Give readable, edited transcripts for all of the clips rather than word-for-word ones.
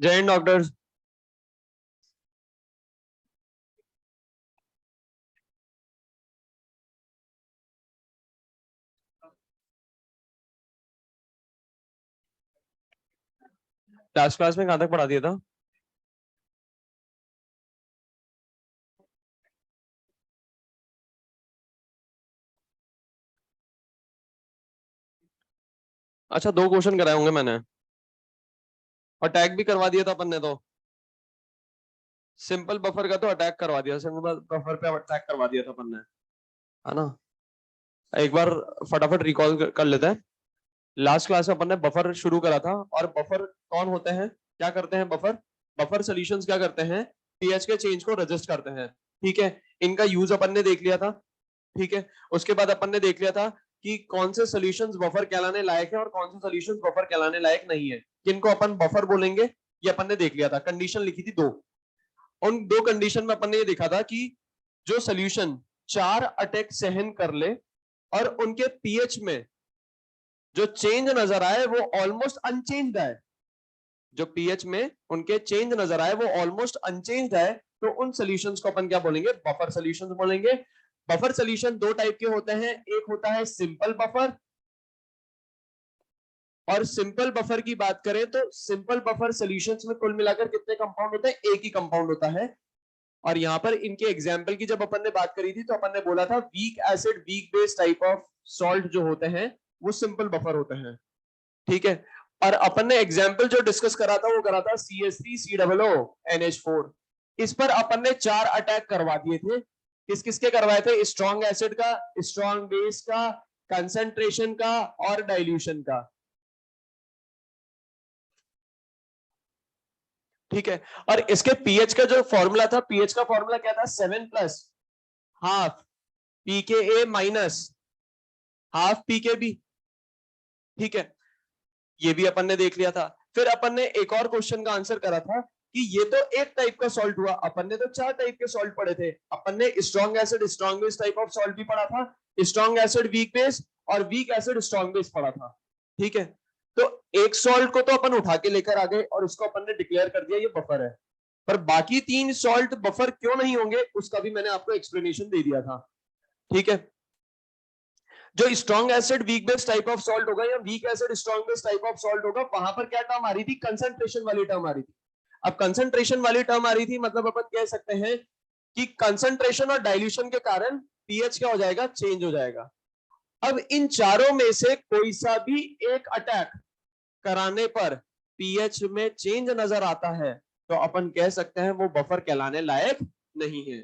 जय Hind doctor. Last class में कहां तक पढ़ा दिया था? अच्छा, 2 क्वेश्चन कराए होंगे मैंने, और टैग भी करवा दिया था अपन ने। तो सिंपल बफर का तो अटैक करवा दिया, सिंपल बफर पे अटैक करवा दिया था अपन ने, है ना। एक बार फटाफट रिकॉल कर लेते हैं। लास्ट क्लास में अपन ने बफर शुरू करा था, और बफर कौन होते हैं, क्या करते हैं बफर? बफर सॉल्यूशंस क्या करते हैं? पीएच के चेंज को रजिस्ट करते हैं। ठीक है, इनका यूज अपन ने देख लिया था। ठीक है, उसके बाद अपन ने देख लिया था कि कौन से सॉल्यूशंस बफर कहलाने लायक है और कौन से सॉल्यूशंस बफर कहलाने लायक नहीं है, किनको अपन बफर बोलेंगे, ये अपन ने देख लिया था। कंडीशन लिखी थी 2। उन 2 कंडीशन में अपन ने ये देखा था कि जो सॉल्यूशन 4 अटैक सहन कर ले और उनके पीएच में जो चेंज नजर आए वो ऑलमोस्ट अनचेंज्ड है, जो पीएच में उनके चेंज नजर आए वो ऑलमोस्ट अनचेंज्ड है, तो उन सॉल्यूशंस को अपन क्या बोलेंगे? बफर सॉल्यूशंस बोलेंगे। बफर सॉल्यूशन 2 टाइप के होते हैं, एक होता है सिंपल बफर, और सिंपल बफर की बात करें तो सिंपल बफर सॉल्यूशंस में कुल मिलाकर कितने कंपाउंड होते हैं? एक ही कंपाउंड होता है। और यहां पर इनके एग्जाम्पल की जब अपन ने बात करी थी तो अपन ने बोला था week acid weak base type of salt जो होते हैं वो सिंपल बफर होते हैं। ठीक है, और अपन ने एग्जाम्पल जो डिस्कस करा था वो करा था CH3COO NH4। इस पर अपन ने 4 अटैक करवा दिए थे। किस किस के करवाए थे? स्ट्रॉन्ग एसिड का, स्ट्रॉन्ग बेस का, कंसंट्रेशन का और डाइल्यूशन का। ठीक है, और इसके पीएच का जो फॉर्मूला था, पीएच का फॉर्मूला क्या था? 7+हाफ pKa माइनस हाफ pKb। ठीक है, ये भी अपन ने देख लिया था। फिर अपन ने एक और क्वेश्चन का आंसर करा था कि ये तो एक टाइप का सॉल्ट हुआ, अपन ने तो 4 टाइप के सॉल्ट पढ़े थे। अपन ने strong acid strong base type of salt भी पढ़ा था, स्ट्रॉन्ग एसिड वीक बेस और वीक एसिड स्ट्रॉन्ग बेस पढ़ा था। ठीक है, तो एक सॉल्ट को तो अपन उठा के लेकर आ गए और उसको अपन ने डिक्लेयर कर दिया ये बफर है, पर बाकी 3 सॉल्ट बफर क्यों नहीं होंगे उसका भी मैंने आपको एक्सप्लेनेशन दे दिया था। ठीक है, जो strong acid weak base type of salt होगा या week acid strong base type of salt होगा, वहां पर क्या टर्म आ रही थी? कंसंट्रेशन वाली टर्म आ रही थी। अब कंसंट्रेशन वाली टर्म आ रही थी मतलब अपन कह सकते हैं कि कंसंट्रेशन और डाइल्यूशन के कारण पीएच क्या हो जाएगा? चेंज हो जाएगा। अब इन चारों में से कोई सा भी एक अटैक कराने पर पीएच में चेंज नजर आता है तो अपन कह सकते हैं वो बफर कहलाने लायक नहीं है।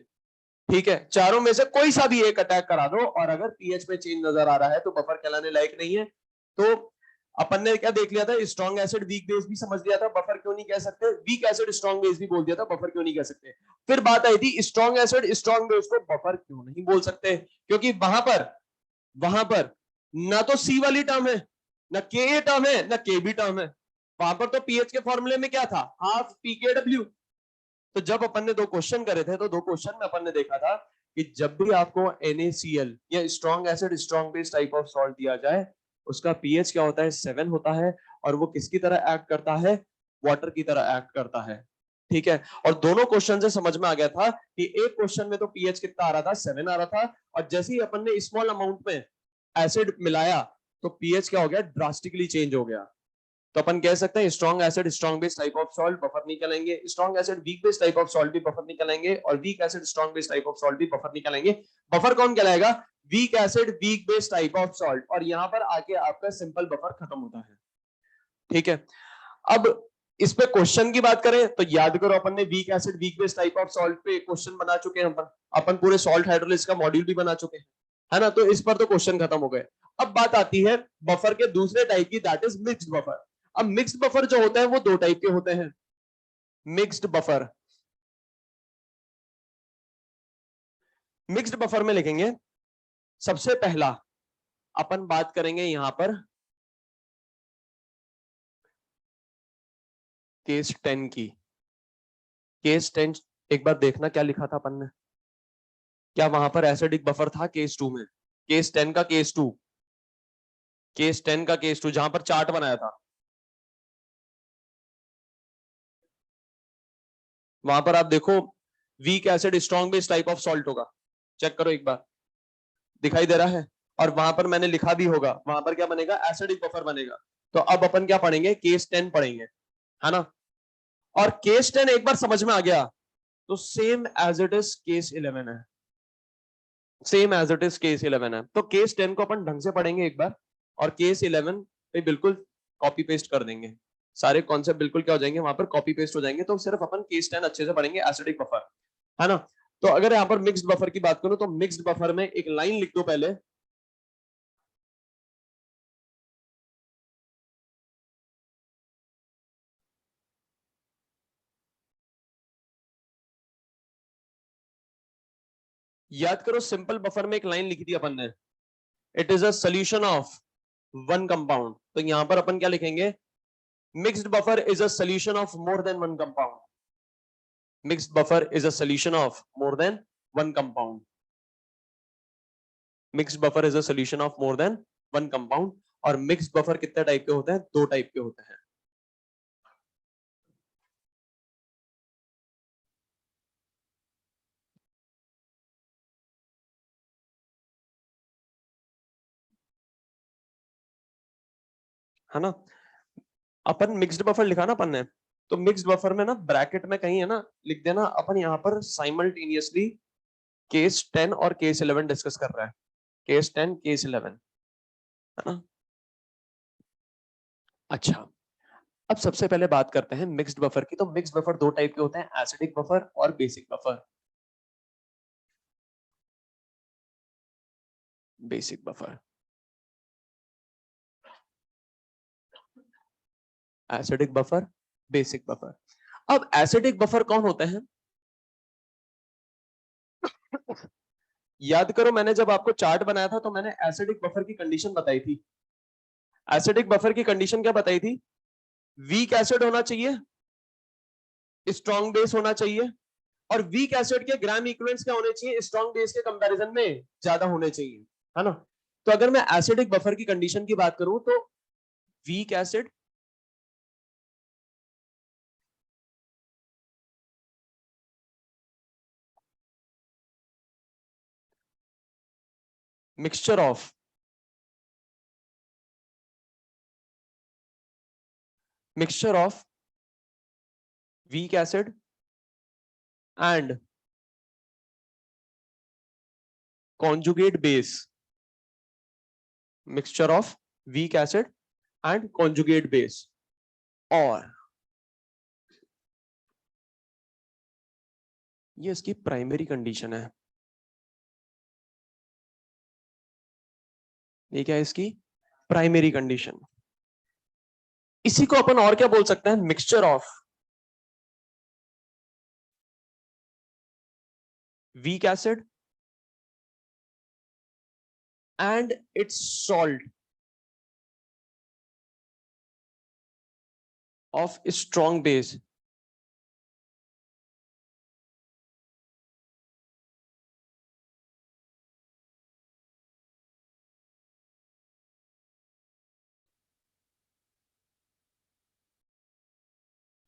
ठीक है, चारों में से कोई सा भी एक अटैक करा दो और अगर पीएच में चेंज नजर आ रहा है तो बफर कहलाने लायक नहीं है। तो अपन ने क्या देख लिया था? स्ट्रॉन्ग एसिड वीक बेस भी समझ लिया था, बफर क्यों नहीं कह सकते, वीक एसिड स्ट्रॉन्ग बेस भी बोल दिया था, बफर क्यों नहीं कह सकते। फिर बात आई थी स्ट्रॉन्ग एसिड स्ट्रॉन्ग बेस को बफर क्यों नहीं बोल सकते, क्योंकि वहां पर ना तो सी वाली टर्म है, ना के ए टर्म है, ना के बी टर्म है। वहां पर तो पीएच के फॉर्मूले में क्या था? हाफ पीकेडब्ल्यू। तो जब अपन ने 2 क्वेश्चन करे थे तो 2 क्वेश्चन में अपन ने देखा था कि जब भी आपको NaCl या strong acid strong base type of salt दिया जाए उसका पीएच क्या होता है? 7 होता है, और वो किसकी तरह एक्ट करता है? वाटर की तरह एक्ट करता है। ठीक है, और दोनों क्वेश्चन से समझ में आ गया था कि एक क्वेश्चन में तो पीएच कितना आ रहा था? 7 आ रहा था, और जैसे ही अपन ने स्मॉल अमाउंट में एसिड मिलाया तो पीएच क्या हो गया? ड्रास्टिकली चेंज हो गया। तो अपन कह सकते हैं strong acid strong base type of salt buffer निकलेंगे, strong acid weak base type of salt भी बफर निकलेंगे, और weak acid strong base type of salt भी बफर निकलेंगे। बफर कौन कहलाएगा? Weak acid weak base type of salt, और यहां पर आके आपका सिंपल बफर खत्म होता है। ठीक है, अब इस पे क्वेश्चन की बात करें तो याद करो अपन ने week acid weak base type of salt पे क्वेश्चन बना चुके हैं, अपन पूरे सॉल्ट हाइड्रोलिसिस का मॉड्यूल भी बना चुके हैं, है ना। तो इस पर तो क्वेश्चन खत्म हो गए। अब बात आती है बफर के दूसरे टाइप की, दैट इज मिक्स्ड बफर। अब मिक्स्ड बफर जो होता है वो 2 टाइप के होते हैं। मिक्स्ड बफर, मिक्स्ड बफर में लिखेंगे सबसे पहला अपन बात करेंगे यहां पर केस 10 की। केस 10 एक बार देखना क्या लिखा था अपन ने, क्या वहां पर एसिडिक बफर था केस 2 में? केस 10 का केस 2, केस 10 का केस 2 जहां पर चार्ट बनाया था, वहां पर आप देखो week acid strong base type of salt होगा, चेक करो एक बार, दिखाई दे रहा है? और वहां पर मैंने लिखा भी होगा, वहां पर क्या बनेगा, एसिडिक बफर बनेगा। तो अब अपन क्या पढ़ेंगे, केस 10 पढ़ेंगे, है ना? और केस 10 एक बार समझ में आ गया तो same as it is case 11 है, same as it is case 11 है। तो केस 10 को अपन ढंग से पढ़ेंगे एक बार, और केस 11 पे बिल्कुल कॉपी पेस्ट कर देंगे, सारे कॉन्सेप्ट बिल्कुल क्या हो जाएंगे वहां पर, कॉपी पेस्ट हो जाएंगे। तो सिर्फ अपन केस 10 अच्छे से पढ़ेंगे, एसिडिक बफर, है ना? तो अगर यहाँ पर मिक्स्ड बफर की बात करूं तो मिक्स्ड बफर में एक लाइन लिख दो पहले, याद करो सिंपल बफर में एक लाइन लिखी थी अपन ने, it is a solution of one compound. तो यहां पर अपन क्या लिखेंगे, mixed buffer is a solution of more than one compound, mixed buffer is a solution of more than one compound, mixed buffer is a solution of more than one compound. और mixed buffer कितने type के होते हैं, दो type के होते हैं। है ना? अपन मिक्स्ड बफर लिखा ना अपन ने, तो मिक्स्ड बफर में ना ब्रैकेट में कहीं है ना लिख देना, अपन यहां पर साइमल्टेनियसली केस 10 और केस 11 डिस्कस कर रहा है, केस 10 केस 11, है ना? अच्छा, अब सबसे पहले बात करते हैं मिक्स्ड बफर की। तो मिक्स्ड बफर दो टाइप के होते हैं, एसिडिक बफर और basic buffer. Basic buffer, acidic buffer, basic buffer. अब एसिडिक बफर कौन होते हैं, याद करो मैंने जब आपको चार्ट बनाया था तो मैंने एसिडिक बफर की कंडीशन बताई थी। एसिडिक बफर की कंडीशन क्या बताई थी, वीक एसिड होना चाहिए, स्ट्रॉन्ग बेस होना चाहिए, और वीक एसिड के ग्राम इक्विवेलेंट्स क्या होने चाहिए, स्ट्रॉन्ग बेस के कंपैरिजन में ज्यादा होने चाहिए, है ना? तो अगर मैं एसिडिक बफर की कंडीशन की बात करूं तो weak acid, mixture of mixture of weak acid and conjugate base, mixture of weak acid and conjugate base, और ये इसकी प्राइमरी कंडीशन है। ये क्या है इसकी प्राइमरी कंडीशन। इसी को अपन और क्या बोल सकते हैं, mixture of weak acid and its salt of strong base।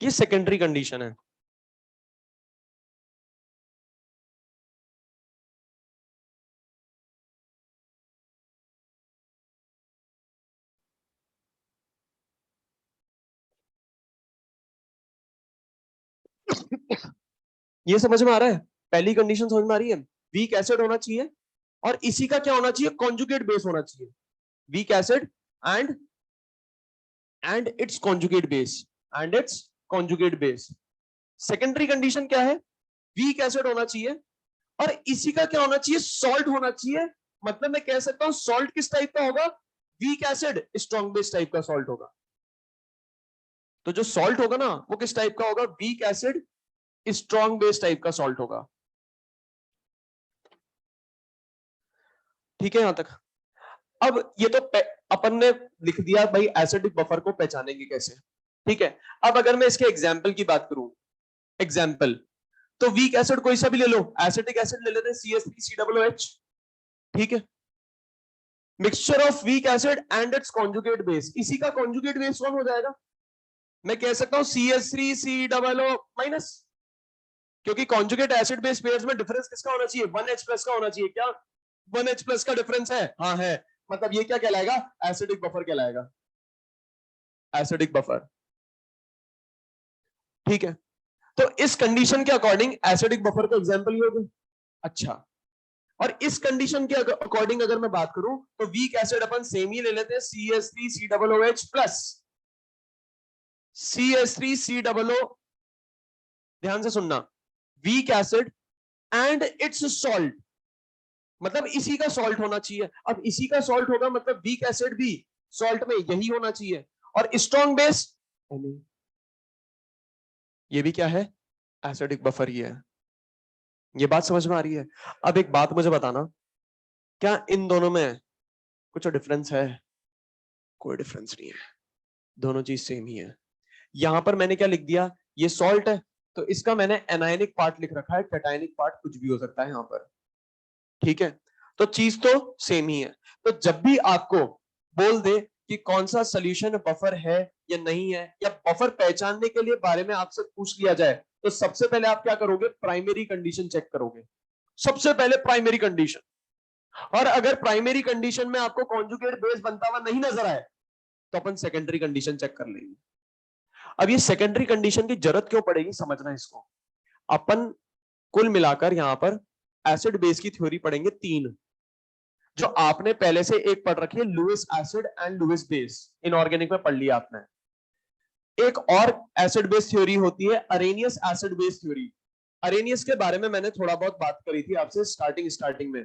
ये सेकेंडरी कंडीशन है। ये समझ में आ रहा है, पहली कंडीशन समझ में आ रही है, वीक एसिड होना चाहिए और इसी का क्या होना चाहिए, कॉन्जुगेट बेस होना चाहिए, weak acid and it's conjugate base, and it's conjugate base. Secondary condition क्या है, वीक एसिड होना चाहिए और इसी का क्या होना चाहिए, सॉल्ट होना चाहिए। मतलब मैं कह सकता हूं सॉल्ट किस टाइप का होगा, week acid strong base type का सॉल्ट होगा। तो जो सॉल्ट होगा ना वो किस टाइप का होगा, week acid strong base type का सॉल्ट होगा। ठीक है यहां तक। अब ये तो अपन ने लिख दिया भाई एसिडिक बफर को पहचानेंगे कैसे। ठीक है, अब अगर मैं इसके एग्जाम्पल की बात करूं, एग्जाम्पल, तो वीक एसिड कोई सा भी ले लो, एसिटिक एसिड ले लेते हैं CH3COOH। ठीक है, mixture of weak acid and it's conjugate base, इसी का कॉन्जुगेट बेस कौन हो जाएगा, मैं कह सकता हूं CH3COO माइनस, क्योंकि कॉन्जुगेट एसिड बेस पेयर्स में डिफरेंस किसका होना चाहिए, 1H प्लस का होना चाहिए। क्या 1H प्लस का डिफरेंस है? हाँ है, मतलब ये क्या कहलाएगा, एसिडिक बफर कहलाएगा, एसिडिक बफर। ठीक है, तो इस कंडीशन के अकॉर्डिंग एसिडिक बफर का एग्जांपल ये हो गया। अच्छा, और इस कंडीशन के अकॉर्डिंग अगर मैं बात करूं तो वीक एसिड अपन सेम ही ले लेते हैं, CH3COOH प्लस CH3COO, ध्यान से सुनना, weak acid and it's salt, मतलब इसी का सॉल्ट होना चाहिए। अब इसी का सॉल्ट होगा मतलब वीक एसिड भी सॉल्ट में यही होना चाहिए, और स्ट्रॉन्ग बेस ये भी क्या है, एसिडिक बफर ही है। ये बात समझ में आ रही है? अब एक बात मुझे बताना, क्या इन दोनों में कुछ डिफरेंस है? कोई डिफरेंस नहीं है, दोनों चीज सेम ही है। यहां पर मैंने क्या लिख दिया, ये सॉल्ट है तो इसका मैंने एनायनिक पार्ट लिख रखा है, कैटायनिक पार्ट कुछ भी हो सकता है यहां पर। ठीक है, तो चीज तो सेम ही है। तो जब भी आपको बोल दे कि कौन सा सोल्यूशन बफर है या नहीं है, या बफर पहचानने के लिए बारे में आपसे पूछ लिया जाए, तो सबसे पहले आप क्या करोगे, प्राइमरी कंडीशन चेक करोगे, सबसे पहले प्राइमरी कंडीशन। और अगर प्राइमरी कंडीशन में आपको कॉन्जुगेट बेस बनता हुआ नहीं नजर आए तो अपन सेकेंडरी कंडीशन चेक कर लेंगे। अब ये सेकेंडरी कंडीशन की जरूरत क्यों पड़ेगी, समझना इसको। अपन कुल मिलाकर यहां पर एसिड बेस की थ्योरी पढ़ेंगे तीन, जो आपने पहले से एक पढ़ रखी है, Lewis acid and Lewis base, inorganic में पढ़ लिया आपने। एक और एसिड बेस थ्योरी होती है Arrhenius acid base theory. Arrhenius के बारे में मैंने थोड़ा बहुत बात करी थी आपसे स्टार्टिंग में,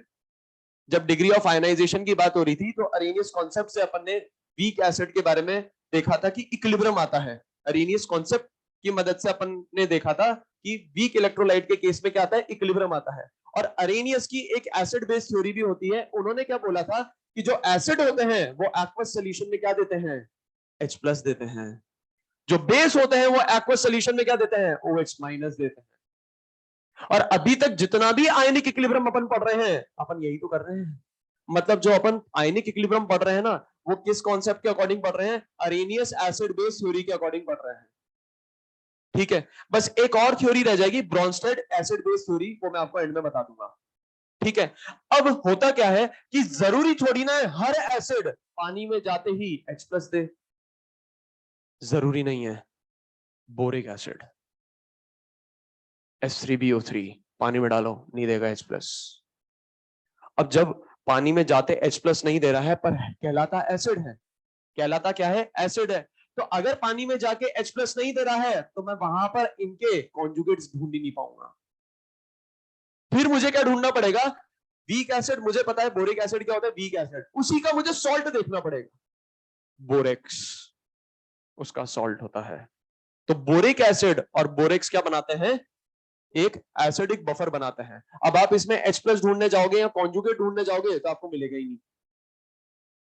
जब डिग्री ऑफ आयनाइजेशन की बात हो रही थी, तो अरेनियस कॉन्सेप्ट से अपन ने वीक एसिड के बारे में देखा था कि इक्विलिब्रियम आता है। अरेनियस कॉन्सेप्ट की मदद से अपन ने देखा था कि वीक इलेक्ट्रोलाइट के केस में क्या आता है, इक्विलिब्रियम आता है। और अरेनियस की एक एसिड बेस थ्योरी भी होती है। उन्होंने क्या बोला था कि जो एसिड होते हैं वो एक्वस सोल्यूशन में क्या देते हैं, H प्लस देते हैं। जो बेस होते हैं वो एक्वस सोल्यूशन में क्या देते हैं, OH माइनस देते हैं। और अभी तक जितना भी आयनिक इक्विलिब्रियम अपन पढ़ रहे हैं, अपन यही तो कर रहे हैं। मतलब जो अपन आयनिक इक्विलिब्रियम पढ़ रहे हैं ना, वो किस कॉन्सेप्ट के अकॉर्डिंग पढ़ रहे हैं, अरेनियस एसिड बेस थ्योरी के अकॉर्डिंग पढ़ रहे हैं। ठीक है, बस एक और थ्योरी रह जाएगी, ब्रॉन्स्टेड एसिड बेस थ्योरी, वो मैं आपको एंड में बता दूंगा। ठीक है, अब होता क्या है कि जरूरी थोड़ी ना है हर एसिड पानी में जाते ही H प्लस दे, जरूरी नहीं है। बोरिक एसिड H3BO3 पानी में डालो नहीं देगा H प्लस। अब जब पानी में जाते H प्लस नहीं दे रहा है पर कहलाता एसिड है, कहलाता क्या है, एसिड है, तो अगर पानी में जाके H प्लस नहीं दे रहा है तो मैं वहां पर इनके कॉन्जुगेट्स ढूंढ ही नहीं पाऊंगा। फिर मुझे क्या ढूंढना पड़ेगा, वीक एसिड, मुझे पता है बोरिक एसिड क्या होता है, वीक एसिड, उसी का मुझे सॉल्ट देखना पड़ेगा, बोरेक्स उसका सॉल्ट होता है। तो बोरिक एसिड और बोरेक्स क्या बनाते हैं, एक एसिडिक बफर बनाते हैं। अब आप इसमें H प्लस ढूंढने जाओगे या कॉन्जुगेट ढूंढने जाओगे तो आपको मिलेगा ही नहीं।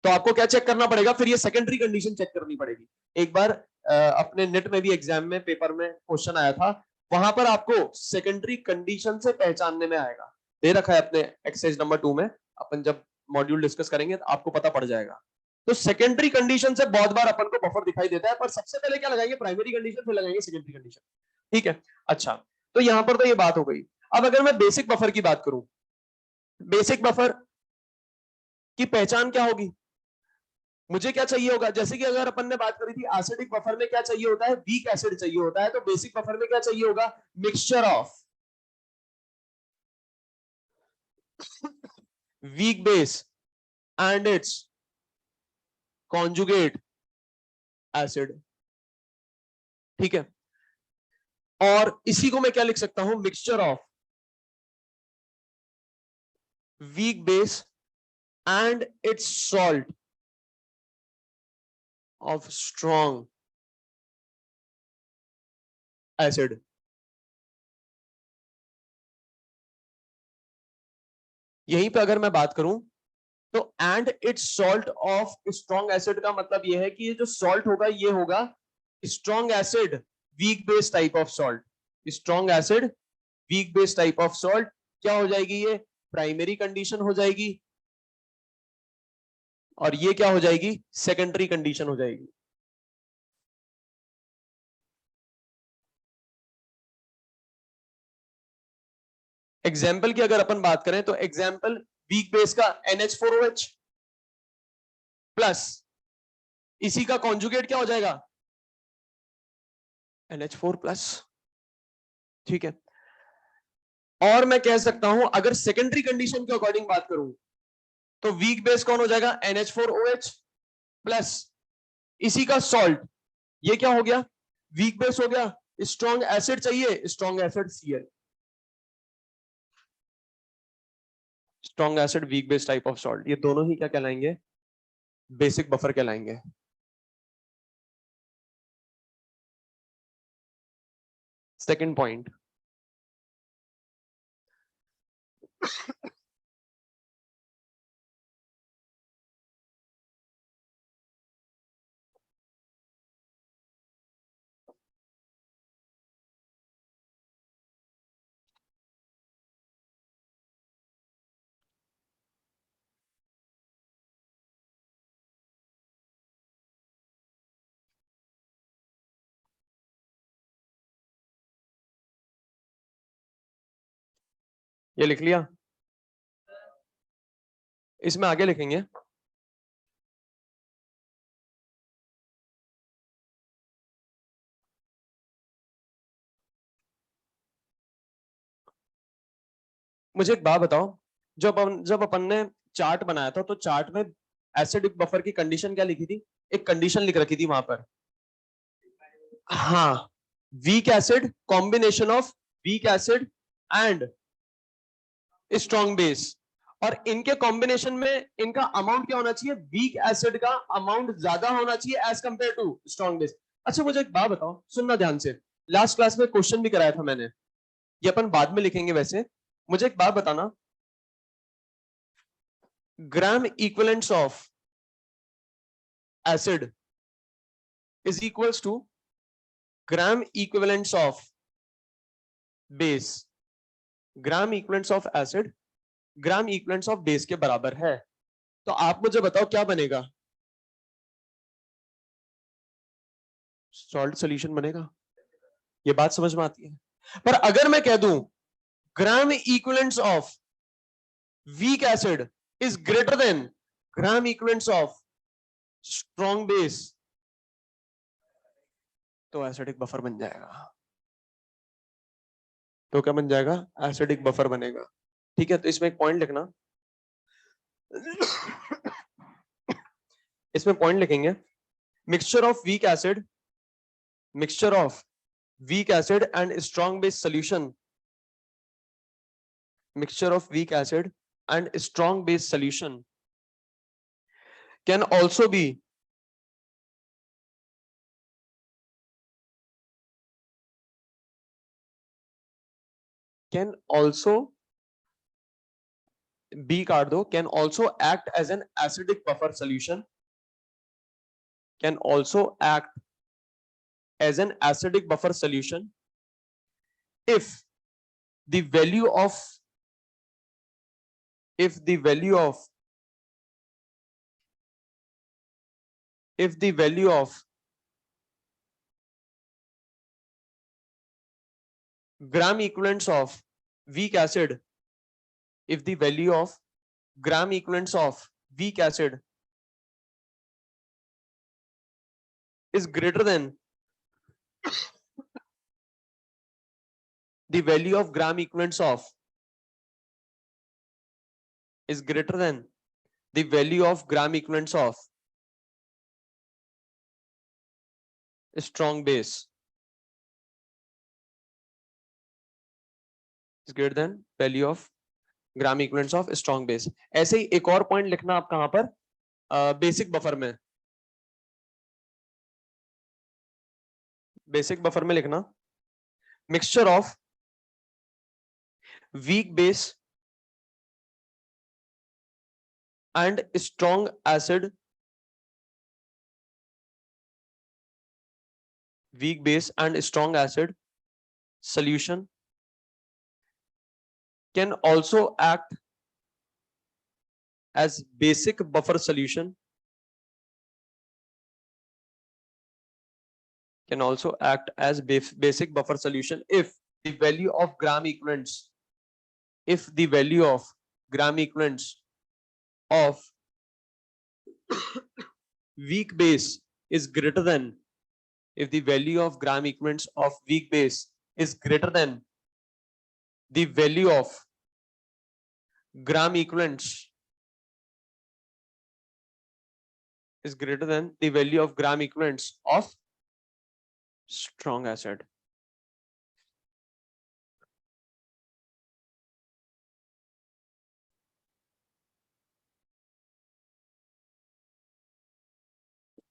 तो आपको क्या चेक करना पड़ेगा, फिर ये सेकेंडरी कंडीशन चेक करनी पड़ेगी। एक बार अपने नेट में भी एग्जाम में पेपर में क्वेश्चन आया था, वहां पर आपको सेकेंडरी कंडीशन से पहचानने में आएगा, दे रखा है अपने एक्सरसाइज नंबर 2 में, अपन जब मॉड्यूल डिस्कस करेंगे तो आपको पता पड़ जाएगा। तो सेकेंडरी कंडीशन से बहुत बार अपन को बफर दिखाई देता है, पर सबसे पहले क्या लगाएंगे, प्राइमरी कंडीशन, फिर लगाएंगे सेकेंडरी कंडीशन। ठीक है, अच्छा, तो यहां पर तो ये बात हो गई। अब अगर मैं बेसिक बफर की बात करूं, बेसिक बफर की पहचान क्या होगी, मुझे क्या चाहिए होगा, जैसे कि अगर अपन ने बात करी थी एसिडिक बफर में क्या चाहिए होता है, वीक एसिड चाहिए होता है, तो बेसिक बफर में क्या चाहिए होगा, mixture of weak base and it's conjugate acid. ठीक है, और इसी को मैं क्या लिख सकता हूं, mixture of weak base and it's salt of strong acid. यहीं पे अगर मैं बात करूं तो and it's salt of strong acid का मतलब यह है कि ये जो सॉल्ट होगा ये होगा strong acid weak base type of salt. Strong acid weak base type of salt क्या हो जाएगी, ये प्राइमरी कंडीशन हो जाएगी और ये क्या हो जाएगी, सेकेंडरी कंडीशन हो जाएगी। एग्जाम्पल की अगर अपन बात करें तो एग्जाम्पल वीक बेस का NH4OH प्लस इसी का कॉन्जुगेट क्या हो जाएगा NH4 प्लस। ठीक है, और मैं कह सकता हूं अगर सेकेंडरी कंडीशन के अकॉर्डिंग बात करूं तो वीक बेस कौन हो जाएगा NH4OH प्लस इसी का सॉल्ट, ये क्या हो गया वीक बेस हो गया। स्ट्रॉन्ग एसिड चाहिए, strong acid Cl, strong acid weak base type of salt, ये दोनों ही क्या कहलाएंगे, बेसिक बफर कहलाएंगे। सेकंड पॉइंट, ये लिख लिया, इसमें आगे लिखेंगे मुझे एक बात बताओ, जब अपन ने चार्ट बनाया था तो चार्ट में एसिडिक बफर की कंडीशन क्या लिखी थी, एक कंडीशन लिख रखी थी वहां पर, हाँ weak acid combination of weak acid and strong base, और इनके कॉम्बिनेशन में इनका अमाउंट क्या होना चाहिए, वीक एसिड का अमाउंट ज्यादा होना चाहिए as compared to strong base. अच्छा मुझे एक बात बताओ, सुनना ध्यान से, लास्ट क्लास में क्वेश्चन भी कराया था मैंने, ये अपन बाद में लिखेंगे वैसे, मुझे एक बात बताना, gram equivalents of acid is equals to gram equivalents of base, gram equivalents of acid gram equivalents of base के बराबर है। तो आप मुझे बताओ क्या बनेगा, सॉल्ट सॉल्यूशन बनेगा, ये बात समझ में आती है। पर अगर मैं कह दूं gram equivalents of weak acid is greater than gram equivalents of strong base, तो एसिडिक बफर बन जाएगा। तो क्या बन जाएगा, एसिडिक बफर बनेगा। ठीक है, तो इसमें एक पॉइंट लिखना, इसमें पॉइंट लिखेंगे, mixture of weak acid, mixture of weak acid and strong base solution, mixture of weak acid and strong base solution can also be B काट दो, can also act as an acidic buffer solution, can also act as an acidic buffer solution if the value of if the value of if the value of gram equivalents of weak acid, if the value of gram equivalents of weak acid is greater than the value of gram equivalents of is greater than the value of gram equivalents of strong base is greater than value of gram equivalents of strong base। ऐसे ही एक और point लिखना आप कहां पर, basic buffer में, basic buffer में लिखना mixture of weak base and strong acid, weak base and strong acid solution can also act as basic buffer solution, can also act as basic buffer solution if the value of gram equivalents, if the value of gram equivalents of weak base is greater than, if the value of gram equivalents of weak base is greater than the value of gram equivalents is greater than the value of gram equivalents of strong acid.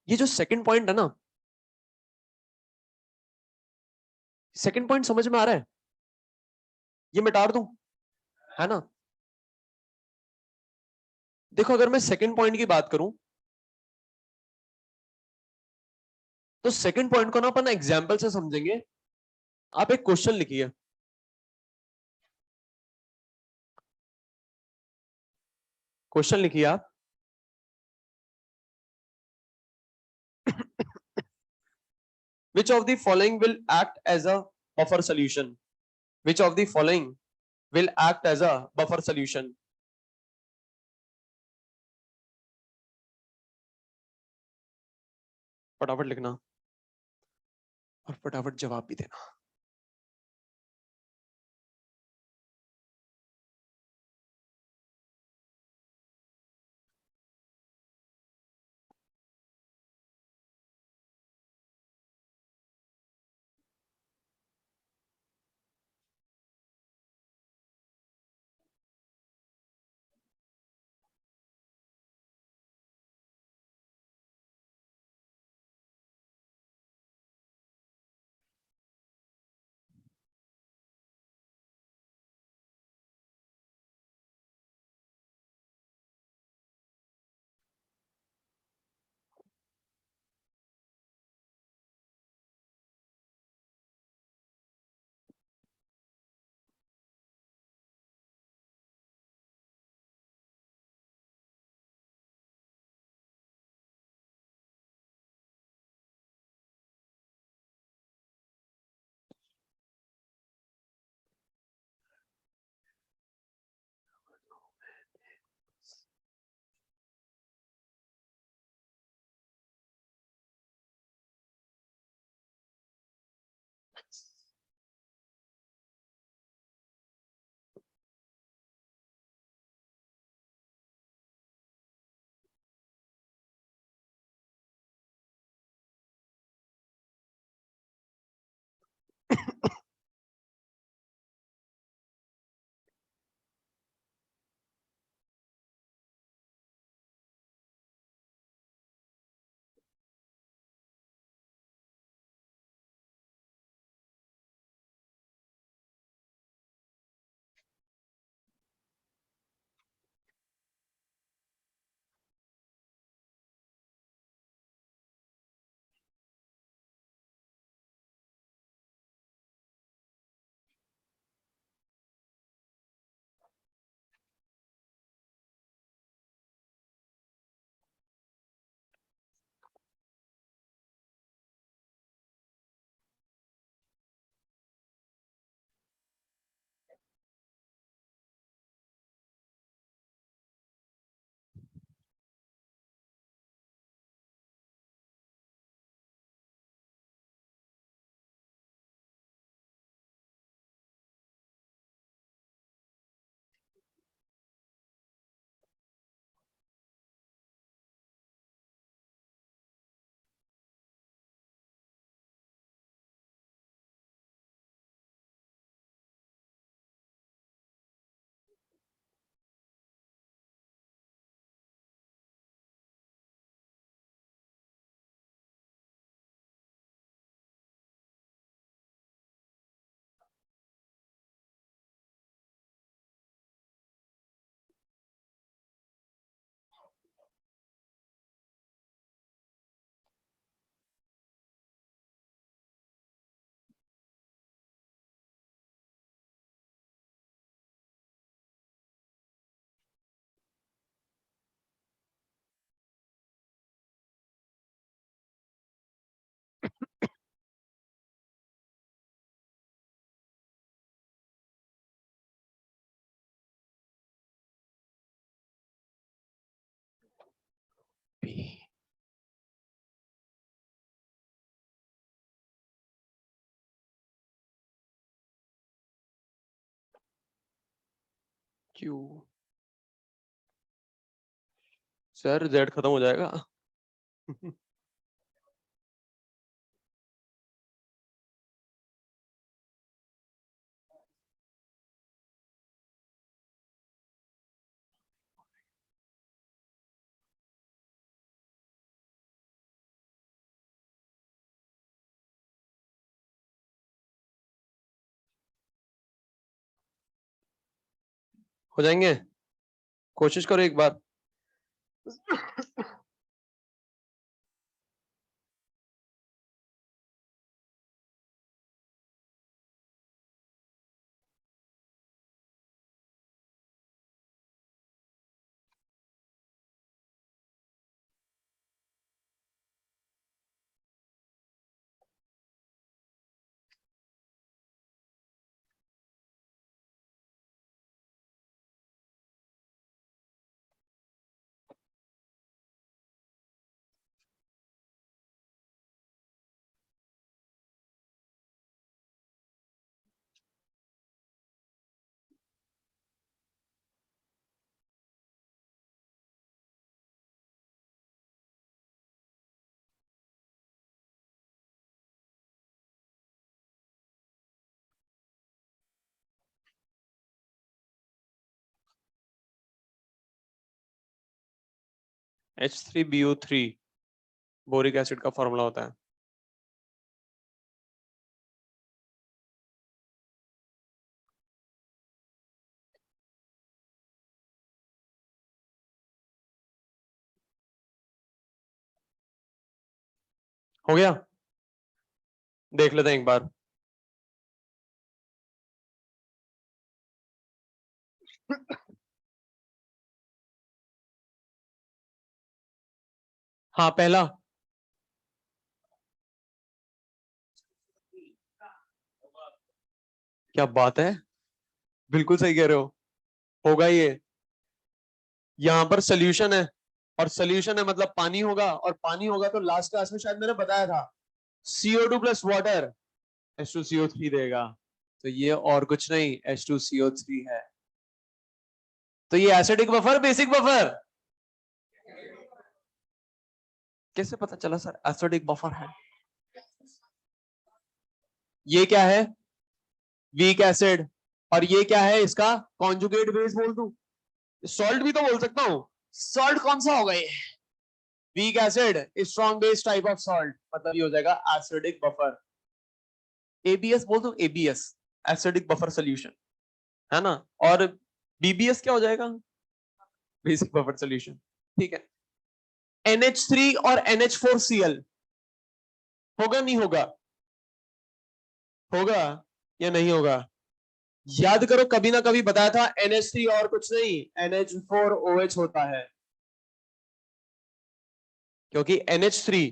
ये जो second point है ना, second point समझ में आ रहा है? ये मिटा दूं, है ना? देखो अगर मैं सेकंड पॉइंट की बात करूं तो सेकंड पॉइंट को ना अपन एग्जांपल से समझेंगे। आप एक क्वेश्चन लिखिए, क्वेश्चन लिखिए आप, which of the following will act as a buffer solution, which of the following will act as a buffer solution? फटाफट लिखना और फटाफट जवाब भी देना। क्यू सर जेड खत्म हो जाएगा। हो जाएंगे, कोशिश करो एक बार। H3BO3 बोरिक एसिड का फॉर्मूला होता है। हो गया, देख लेते हैं एक बार। हाँ पहला, क्या बात है, बिल्कुल सही कह रहे हो, होगा ये। यहाँ पर सोल्यूशन है, और सोल्यूशन है मतलब पानी होगा, और पानी होगा तो लास्ट क्लास में शायद मैंने बताया था CO2 प्लस वाटर H2CO3 देगा। तो ये और कुछ नहीं H2CO3 है। तो ये एसिडिक बफर बेसिक बफर, कैसे पता चला सर एसिडिक बफर है? ये क्या है, वीक एसिड, और ये क्या है इसका कॉन्जुगेट बेस बोल दूं, सॉल्ट भी तो बोल सकता हूं। सॉल्ट कौन सा होगा ये, week acid strong base type of salt, मतलब ये हो जाएगा एसिडिक बफर। एबीएस बोल दो, एबीएस एसिडिक बफर सॉल्यूशन, है ना। और बीबीएस क्या हो जाएगा, बेसिक बफर सॉल्यूशन। ठीक है, NH3 और NH4Cl होगा नहीं होगा, होगा या नहीं होगा? याद करो कभी ना कभी बताया था NH3 और कुछ नहीं NH4OH होता है, क्योंकि NH3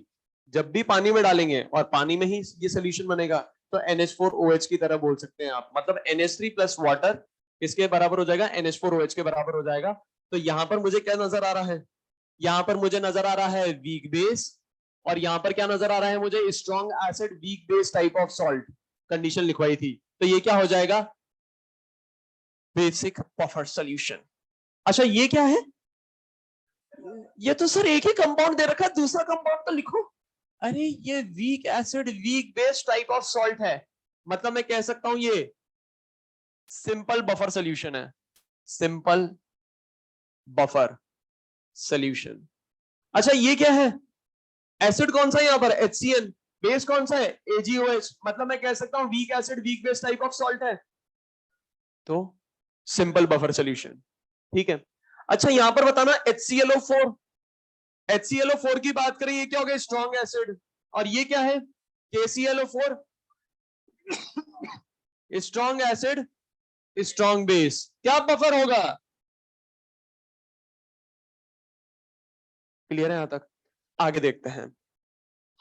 जब भी पानी में डालेंगे और पानी में ही ये सोल्यूशन बनेगा, तो NH4OH की तरह बोल सकते हैं आप, मतलब NH3 प्लस वाटर किसके बराबर हो जाएगा, NH4OH के बराबर हो जाएगा। तो यहां पर मुझे क्या नजर आ रहा है, यहां पर मुझे नजर आ रहा है वीक बेस, और यहां पर क्या नजर आ रहा है मुझे, strong acid weak base type of salt, condition लिखवाई थी। तो ये क्या हो जाएगा, बेसिक बफर सॉल्यूशन। अच्छा ये क्या है, ये तो सर एक ही कंपाउंड दे रखा है, दूसरा कंपाउंड तो लिखो। अरे ये week acid weak base type of salt है, मतलब मैं कह सकता हूं ये सिंपल बफर सॉल्यूशन है, सिंपल बफर सॉल्यूशन। अच्छा ये क्या है, एसिड कौन सा है यहाँ पर HCl, बेस कौन सा है AgOH, मतलब मैं कह सकता हूं week acid weak base type of salt है, तो सिंपल बफर सॉल्यूशन। ठीक है, अच्छा यहां पर बताना HClO4, HClO4 की बात करें, ये क्या हो गया, स्ट्रॉन्ग एसिड, और ये क्या है KClO4, strong acid strong base, क्या बफर होगा, क्लियर है यहां तक? आगे देखते हैं,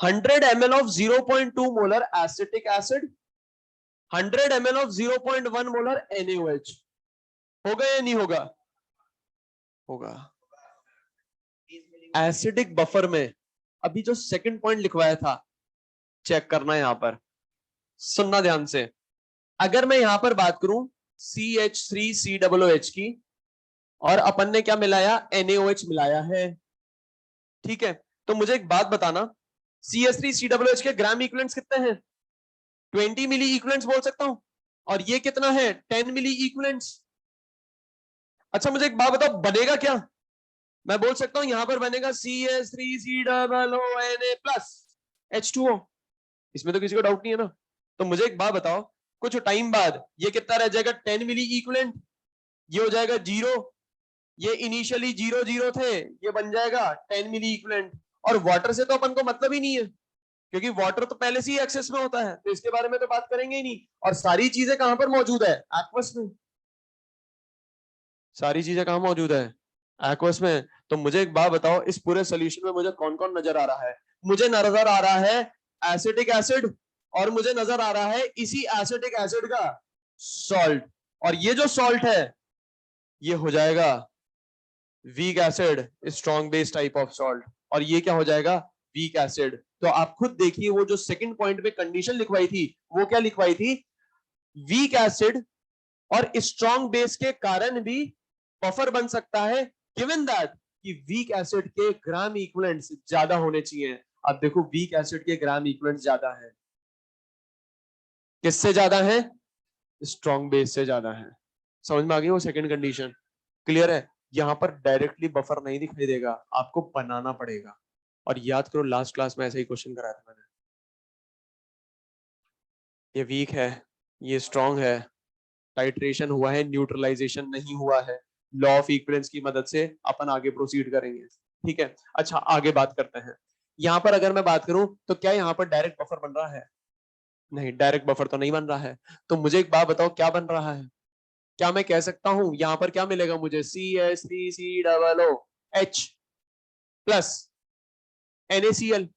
100 ml of 0.2 molar acetic acid, 100 ml of 0.1 molar NaOH, होगा या नहीं होगा, होगा। एसिडिक बफर में अभी जो सेकंड पॉइंट लिखवाया था, चेक करना यहां पर, सुनना ध्यान से। अगर मैं यहां पर बात करूं CH3COOH की, और अपन ने क्या मिलाया, NaOH मिलाया है, ठीक है। तो मुझे एक बात बताना, CH3COOH के ग्राम इक्विवेलेंट्स कितने हैं? 20 मिली इक्विवेलेंट्स बोल सकता हूं, और ये कितना है, 10 मिली इक्विवेलेंट्स। अच्छा मुझे एक बात बताओ, बनेगा क्या? मैं बोल सकता हूं यहां पर बनेगा CH3COOH+H2O, इसमें तो किसी को डाउट नहीं है ना। तो मुझे एक बात बताओ, कुछ टाइम बाद ये कितना रह जाएगा, 10 मिली इक्विवेलेंट, ये हो जाएगा 0, ये इनिशियली 0 0 थे, ये बन जाएगा 10 मिली इक्विवेलेंट। और वाटर से तो अपन को मतलब ही नहीं है, क्योंकि वाटर तो पहले से ही एक्सेस में होता है, तो इसके बारे में तो बात करेंगे ही नहीं। और सारी चीजें कहां पर मौजूद है, एक्वस में। सारी चीजें कहां मौजूद है, एक्वस में। तो मुझे एक बात बताओ, इस पूरे सोल्यूशन में मुझे कौन कौन नजर आ रहा है? मुझे नजर आ रहा है एसिटिक एसिड, और मुझे नजर आ रहा है इसी एसिटिक एसिड का सॉल्ट। और ये जो सॉल्ट है ये हो जाएगा week acid, strong base type of salt. और ये क्या हो जाएगा, वीक एसिड। तो आप खुद देखिए, वो जो सेकंड पॉइंट पे कंडीशन लिखवाई थी, वो क्या लिखवाई थी, वीक एसिड और स्ट्रॉन्ग बेस के कारण भी बफर बन सकता है, गिवन दैट कि वीक एसिड के ग्राम इक्विवेलेंट्स ज्यादा होने चाहिए। अब देखो, वीक एसिड के ग्राम इक्विवेलेंट्स ज्यादा है, किससे ज्यादा है, स्ट्रॉन्ग बेस से ज्यादा है। समझ में आ गई वो सेकंड कंडीशन, क्लियर है? यहां पर डायरेक्टली बफर नहीं दिखाई देगा, आपको बनाना पड़ेगा। और याद करो, लास्ट क्लास में ऐसा ही क्वेश्चन कराया था मैंने। ये वीक है, ये स्ट्रॉन्ग है, टाइट्रेशन हुआ है, न्यूट्रलाइजेशन नहीं हुआ है, लॉ ऑफ इक्विवेलेंस की मदद से अपन आगे प्रोसीड करेंगे, ठीक है। अच्छा आगे बात करते हैं। यहां पर अगर मैं बात करूं तो क्या यहां पर डायरेक्ट बफर बन रहा है? नहीं, डायरेक्ट बफर तो नहीं बन रहा है। तो मुझे एक बात बताओ, क्या बन रहा है? क्या मैं कह सकता हूं यहां पर क्या मिलेगा मुझे, CH3COOH प्लस NaCl।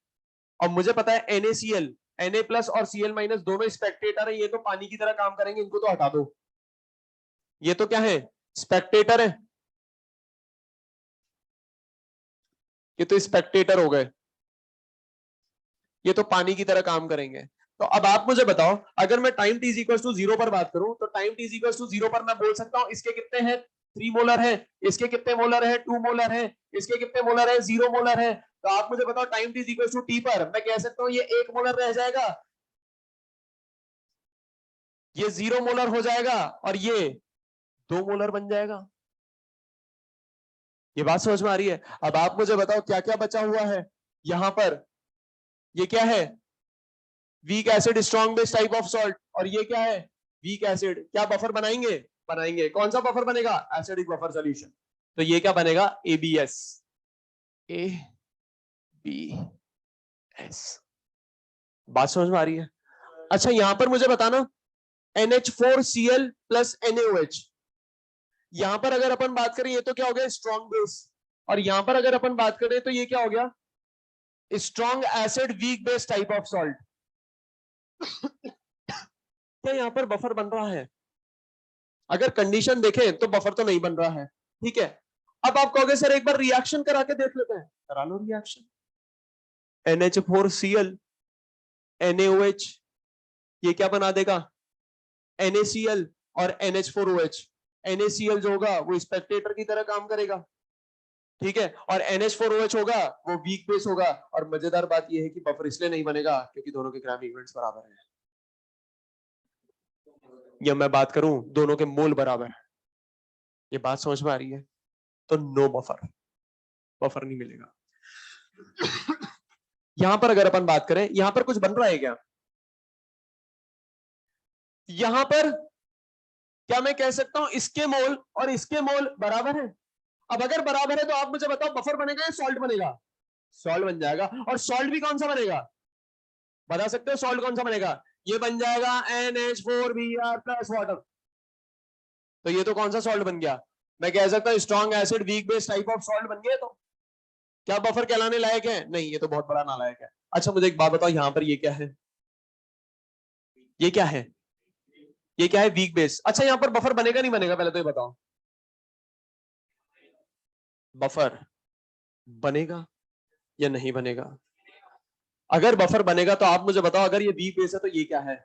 और मुझे पता है NaCl, Na प्लस और Cl माइनस दोनों स्पेक्टेटर है, ये तो पानी की तरह काम करेंगे, इनको तो हटा दो। ये तो क्या है, स्पेक्टेटर है, ये तो स्पेक्टेटर हो गए, ये तो पानी की तरह काम करेंगे। तो अब आप मुझे बताओ, अगर मैं टाइम t इक्वल टू 0 पर बात करूं, तो टाइम t इक्वल टू 0 पर मैं बोल सकता हूं इसके कितने हैं, 3 मोलर है, इसके कितने मोलर है, 2 मोलर है, इसके कितने मोलर है, 0 मोलर है। तो आप मुझे बताओ, time t equal to t पर मैं कह सकता हूं ये 1 मोलर रह जाएगा, ये 0 मोलर हो जाएगा, और ये 2 मोलर बन जाएगा। ये बात समझ में आ रही है? अब आप मुझे बताओ क्या क्या बचा हुआ है यहां पर, ये क्या है, week acid strong base type of salt, और ये क्या है, वीक एसिड। क्या बफर बनाएंगे, बनाएंगे। कौन सा बफर बनेगा, एसिडिक बफर सॉल्यूशन। तो ये क्या बनेगा, ABS, ABS। बात समझ में आ रही है? अच्छा यहां पर मुझे बताना, NH4Cl प्लस NaOH, यहां पर अगर अपन बात करें, ये तो क्या हो गया, स्ट्रॉन्ग बेस। और यहां पर अगर अपन बात करें तो ये क्या हो गया, strong acid weak base type of salt. क्या यहां पर बफर बन रहा है? अगर कंडीशन देखें तो बफर तो नहीं बन रहा है, ठीक है। अब आप कहोगे सर एक बार रिएक्शन करा के देख लेते हैं, करा लो रिएक्शन। NH4Cl NaOH, ये क्या बना देगा, NaCl और NH4OH। NaCl जो होगा वो स्पेक्टेटर की तरह काम करेगा, ठीक है, और NH4OH होगा वो वीक बेस होगा। और मजेदार बात यह है कि बफर इसलिए नहीं बनेगा क्योंकि दोनों के ग्राम इक्विवेलेंट्स बराबर हैं, या मैं बात करूं दोनों के मोल बराबर है। ये बात समझ में आ रही है? तो नो बफर, बफर नहीं मिलेगा। यहां पर अगर अपन बात करें, यहां पर कुछ बन रहा है क्या, यहां पर क्या मैं कह सकता हूं इसके मोल और इसके मोल बराबर है? अब अगर बराबर है तो आप मुझे बताओ, बफर बनेगा या सॉल्ट बनेगा? सॉल्ट बन जाएगा। और सॉल्ट भी कौन सा बनेगा, बता सकते हो सॉल्ट कौन सा बनेगा? ये बन जाएगा NH4Br प्लस वाटर। तो ये तो कौन सा सॉल्ट बन गया, मैं कह सकता हूं strong acid weak base type of salt बन गया। तो क्या बफर कहलाने लायक है? नहीं, ये तो बहुत बड़ा नालायक है। अच्छा मुझे एक बात बताओ, यहां पर ये क्या है, ये क्या है, ये क्या है, वीक बेस। अच्छा यहां पर बफर बनेगा नहीं बनेगा, पहले तो ये बताओ, बफर बनेगा या नहीं बनेगा? अगर बफर बनेगा तो आप मुझे बताओ, अगर ये वीक बेस है तो ये क्या है,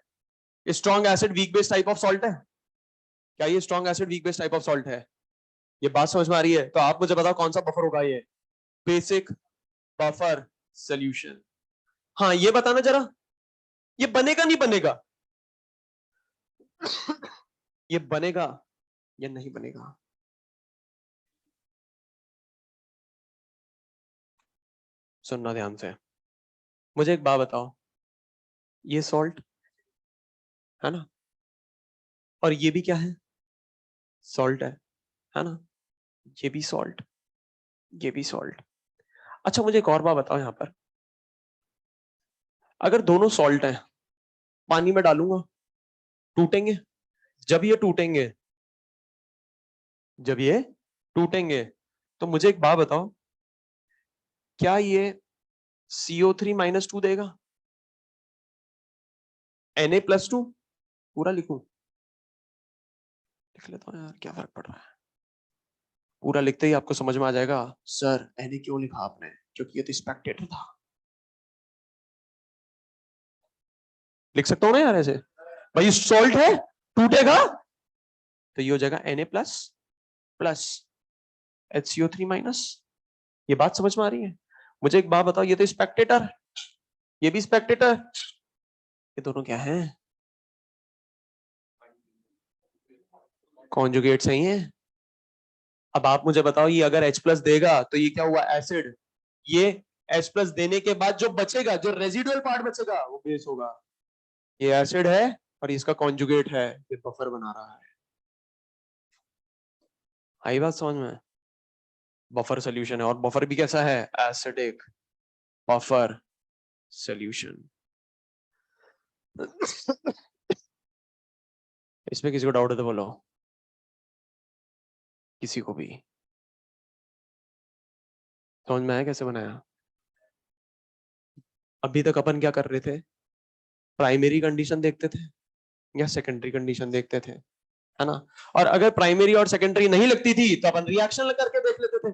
strong acid weak base type of salt है? क्या ये strong acid weak base type of salt है? ये बात समझ में आ रही है? तो आप मुझे बताओ कौन सा बफर होगा ये? Basic buffer solution. हाँ ये बताना जरा, ये बनेगा नहीं बनेगा? ये बनेगा या नहीं बनेगा? सुनना ध्यान से, मुझे एक बात बताओ, ये सॉल्ट है ना, और ये भी क्या है? सॉल्ट है ना? ये भी सॉल्ट, ये भी सॉल्ट। अच्छा मुझे एक और बात बताओ, यहां पर अगर दोनों सॉल्ट हैं, पानी में डालूंगा, टूटेंगे? जब ये टूटेंगे, जब ये टूटेंगे, तो मुझे एक बात बताओ, क्या ये CO3-2 देगा? Na+2 पूरा लिखूं? लिख लेता हूं यार, क्या फर्क पड़ रहा है, पूरा लिखते ही आपको समझ में आ जाएगा। सर Na क्यों लिखा आपने? क्योंकि ये तो स्पेक्टेटर था। लिख सकता हूं ना यार ऐसे? भाई सॉल्ट है, टूटेगा तो ये हो जाएगा Na++ HCO3-। ये बात समझ में आ रही है? मुझे एक बात बताओ, ये तो स्पेक्टेटर, ये भी स्पेक्टेटर, ये दोनों क्या है? कॉन्जुगेट सही है। अब आप मुझे बताओ, ये अगर H+ देगा तो ये क्या हुआ? एसिड। ये H+ देने के बाद जो बचेगा, जो रेजिडुअल पार्ट बचेगा, वो बेस होगा। ये एसिड है और इसका कॉन्जुगेट है, ये बफर बना रहा है। आई बात समझ में? बफर सोल्यूशन है, और बफर भी कैसा है? Acidic buffer solution. इसमें किसी को डाउट है तो बोलो, किसी को भी समझ में आया कैसे बनाया? अभी तक अपन क्या कर रहे थे? प्राइमरी कंडीशन देखते थे या सेकेंडरी कंडीशन देखते थे, है ना? और अगर प्राइमरी और सेकेंडरी नहीं लगती थी तो अपन रिएक्शन करके देख लेते थे।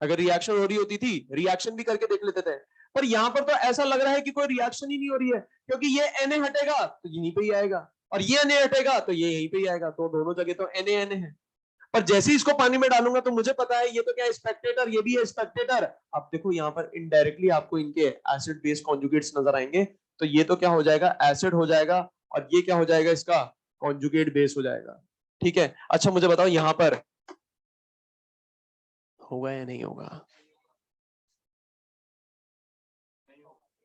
अगर रिएक्शन हो रही होती थी, रिएक्शन भी करके देख लेते थे। पर यहां पर तो ऐसा लग रहा है कि कोई रिएक्शन ही नहीं हो रही है, क्योंकि ये Na हटेगा तो यहीं पे ही आएगा, और ये Na हटेगा तो ये यहीं पे ही आएगा, तो दोनों जगह तो Na है। पर जैसे ही इसको पानी में डालूंगा तो मुझे पता है ये तो क्या है? स्पेक्टेटर, ये भी है स्पेक्टेटर। अब देखो यहाँ पर इनडायरेक्टली आपको इनके एसिड बेस कॉन्जुगेट्स नजर आएंगे, तो ये तो क्या हो जाएगा? एसिड हो जाएगा, और ये क्या हो जाएगा? इसका कॉन्जुगेट बेस हो जाएगा। ठीक है, अच्छा मुझे बताओ यहां पर होगा या नहीं होगा?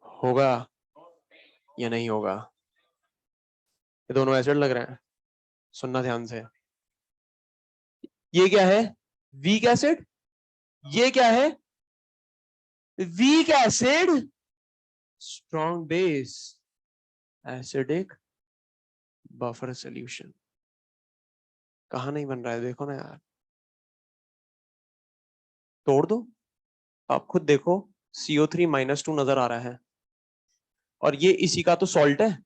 होगा या नहीं होगा? ये दोनों एसिड लग रहे हैं, सुनना ध्यान से। ये क्या है? Weak acid. ये क्या है? Week acid strong base acidic buffer solution. कहां नहीं बन रहा है? देखो ना यार, तोड़ दो, आप खुद देखो। CO3-2 नजर आ रहा है, और ये इसी का तो सॉल्ट है।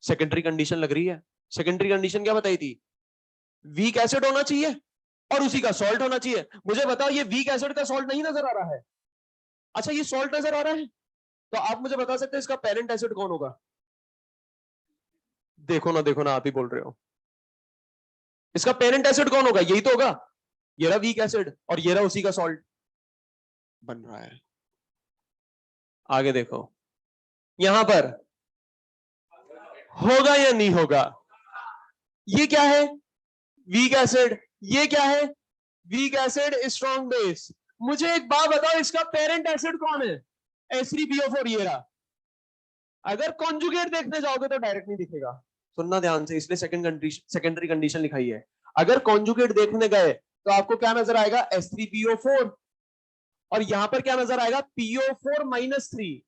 सेकेंडरी कंडीशन लग रही है। सेकेंडरी कंडीशन क्या बताई थी? वीक एसिड होना चाहिए और उसी का सॉल्ट होना चाहिए। मुझे बताओ, ये वीक एसिड का सॉल्ट नहीं नजर आ रहा है? अच्छा ये सॉल्ट नजर आ रहा है, तो आप मुझे बता सकते हैं इसका पेरेंट एसिड कौन होगा? देखो ना, आप ही बोल रहे हो। इसका पेरेंट एसिड कौन होगा? यही तो होगा। ये रहा वीक एसिड और ये रहा उसी का सॉल्ट बन रहा है। आगे देखो, यहां पर होगा या नहीं होगा? ये क्या है? Weak acid. ये क्या है? Week acid strong base. मुझे एक बात बताओ, इसका पेरेंट एसिड कौन है? H3PO4 ये रहा। अगर कॉन्जुगेट देखने जाओगे तो डायरेक्ट नहीं दिखेगा, सुनना ध्यान से, इसलिए सेकेंडरी कंडीशन लिखाई है। अगर कॉन्जुगेट देखने गए तो आपको क्या नजर आएगा? H3PO4, और यहां पर क्या नजर आएगा? PO4-3।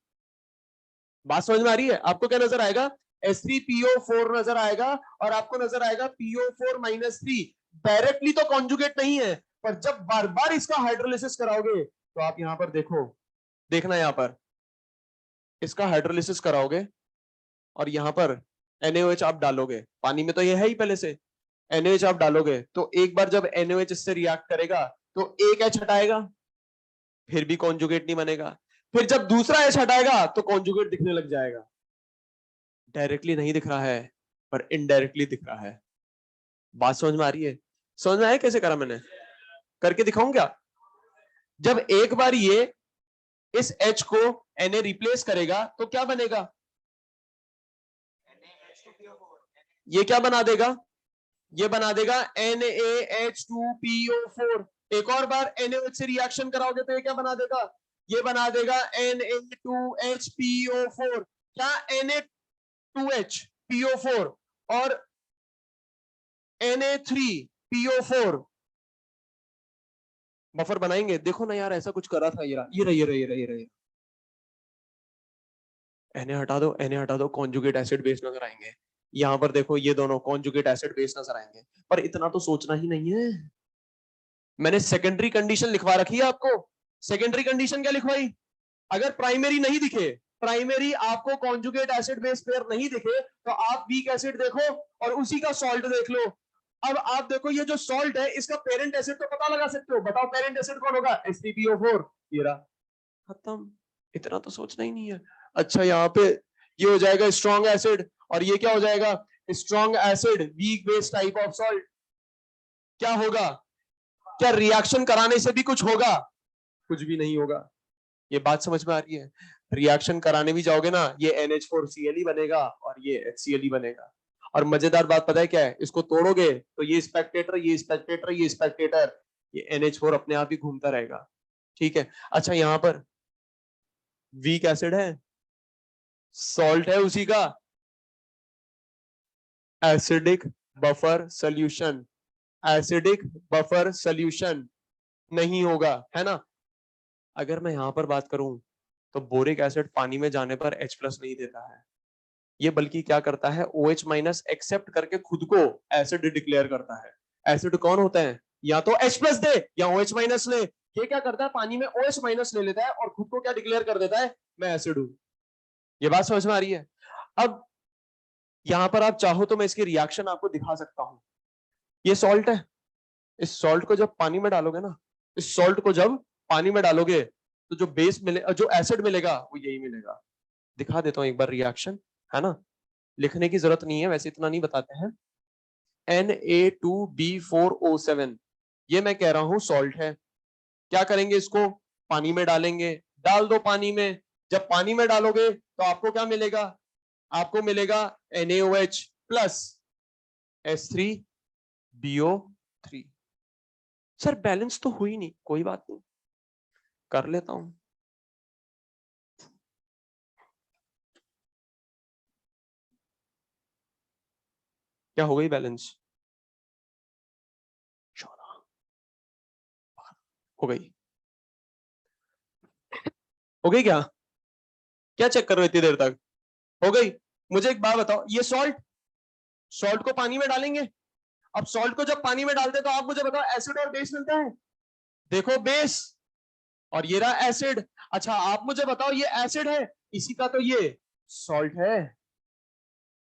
बात समझ में आ रही है? आपको क्या नजर आएगा? H3PO4 नजर आएगा, और आपको नजर आएगा PO4-3। डायरेक्टली तो कॉन्जुगेट नहीं है, पर जब बार बार इसका हाइड्रोलिसिस कराओगे तो आप यहां पर देखो, देखना यहां पर इसका हाइड्रोलिसिस कराओगे, और यहां पर NaOH आप डालोगे, पानी में तो ये है ही पहले से। NaOH आप डालोगे तो एक बार जब NaOH इससे रिएक्ट करेगा तो एक H हटाएगा, फिर भी कॉन्जुगेट नहीं बनेगा। फिर जब दूसरा H हटाएगा तो कॉन्जुगेट दिखने लग जाएगा। डायरेक्टली नहीं दिख रहा है, पर इनडायरेक्टली दिख रहा है। बात समझ में आ रही है? समझ में आया कैसे करा मैंने? करके दिखाऊं क्या? जब एक बार ये इस H को Na रिप्लेस करेगा तो क्या बनेगा? ये क्या बना देगा? ये बना देगा NaH2PO4। एक और बार NaOH से रिएक्शन कराओगे तो ये क्या बना देगा? ये बना देगा Na2HPO4। क्या Na2HPO4 और Na3PO4 बफर बनाएंगे? देखो ना यार, ऐसा कुछ करा था। ये रहा, ये रहा, ये रहा, ये रहा, ये रहा। Na हटा दो, Na हटा दो, कॉन्जुगेट एसिड बेस नजर आएंगे। यहां पर देखो, ये दोनों कॉन्जुगेट एसिड बेस नजर आएंगे। पर इतना तो सोचना ही नहीं है। मैंने सेकेंडरी कंडीशन लिखवा रखी है आपको। सेकेंडरी कंडीशन क्या लिखवाई? अगर प्राइमरी नहीं दिखे, प्राइमरी आपको कॉन्जुगेट एसिड बेस पेयर नहीं दिखे, तो आप वीक एसिड देखो और उसी का सॉल्ट देख लो। अब आप देखो, ये जो सॉल्ट है इसका पेरेंट एसिड तो पता लगा सकते हो। बताओ पेरेंट एसिड कौन होगा? H3PO4। ये रहा, खत्म। इतना तो सोचना ही नहीं है। अच्छा, यहाँ पे ये हो जाएगा स्ट्रॉन्ग एसिड, और ये क्या हो जाएगा? Strong acid weak base type of salt. क्या होगा? क्या रिएक्शन कराने से भी कुछ होगा? कुछ भी नहीं होगा। ये बात समझ में आ रही है? रिएक्शन कराने भी जाओगे ना, ये NH4Cl ही बनेगा और ये HCl ही बनेगा। और मजेदार बात पता है क्या है? इसको तोड़ोगे तो ये स्पेक्टेटर, ये स्पेक्टेटर, ये स्पेक्टेटर, ये NH4 अपने आप ही घूमता रहेगा। ठीक है। अच्छा, यहां पर वीक एसिड है, सॉल्ट है उसी का, acidic buffer solution. Acidic buffer solution नहीं होगा, है ना? अगर मैं यहां पर बात करूं तो बोरिक एसिड पानी में जाने पर H+ नहीं देता है। ये बल्कि क्या करता है? OH- एक्सेप्ट करके खुद को एसिड डिक्लेयर करता है। एसिड कौन होता है? या तो H+ दे या OH- ले। ये क्या करता है? पानी में OH- ले लेता है और खुद को क्या डिक्लेयर कर देता है? मैं एसिड हूं। ये बात समझ में आ रही है? अब यहां पर आप चाहो तो मैं इसकी रिएक्शन आपको दिखा सकता हूं। ये सॉल्ट है। इस सॉल्ट को जब पानी में डालोगे ना, इस सॉल्ट को जब पानी में डालोगे तो जो बेस मिले, जो एसिड मिलेगा वो यही मिलेगा। दिखा देता हूं एक बार रिएक्शन, है ना? लिखने की जरूरत नहीं है, वैसे इतना नहीं बताते हैं। Na2B4O7, ये मैं कह रहा हूं सॉल्ट है। क्या करेंगे? इसको पानी में डालेंगे। डाल दो पानी में। जब पानी में डालोगे तो आपको क्या मिलेगा? आपको मिलेगा NaOH plus H3BO3। Sir balance तो हुई नहीं, कोई बात नहीं, कर लेता हूं। क्या हो गई? बैलेंस 14 हो गई। हो गई क्या? क्या चेक कर रहे हो इतनी देर तक? हो गई। मुझे एक बात बताओ, ये सॉल्ट, सॉल्ट को पानी में डालेंगे। अब सॉल्ट को जब पानी में डालते तो आप मुझे बताओ, एसिड और बेस मिलता है। देखो बेस, और ये रहा एसिड। अच्छा, आप मुझे बताओ, ये एसिड है, इसी का तो ये सॉल्ट है,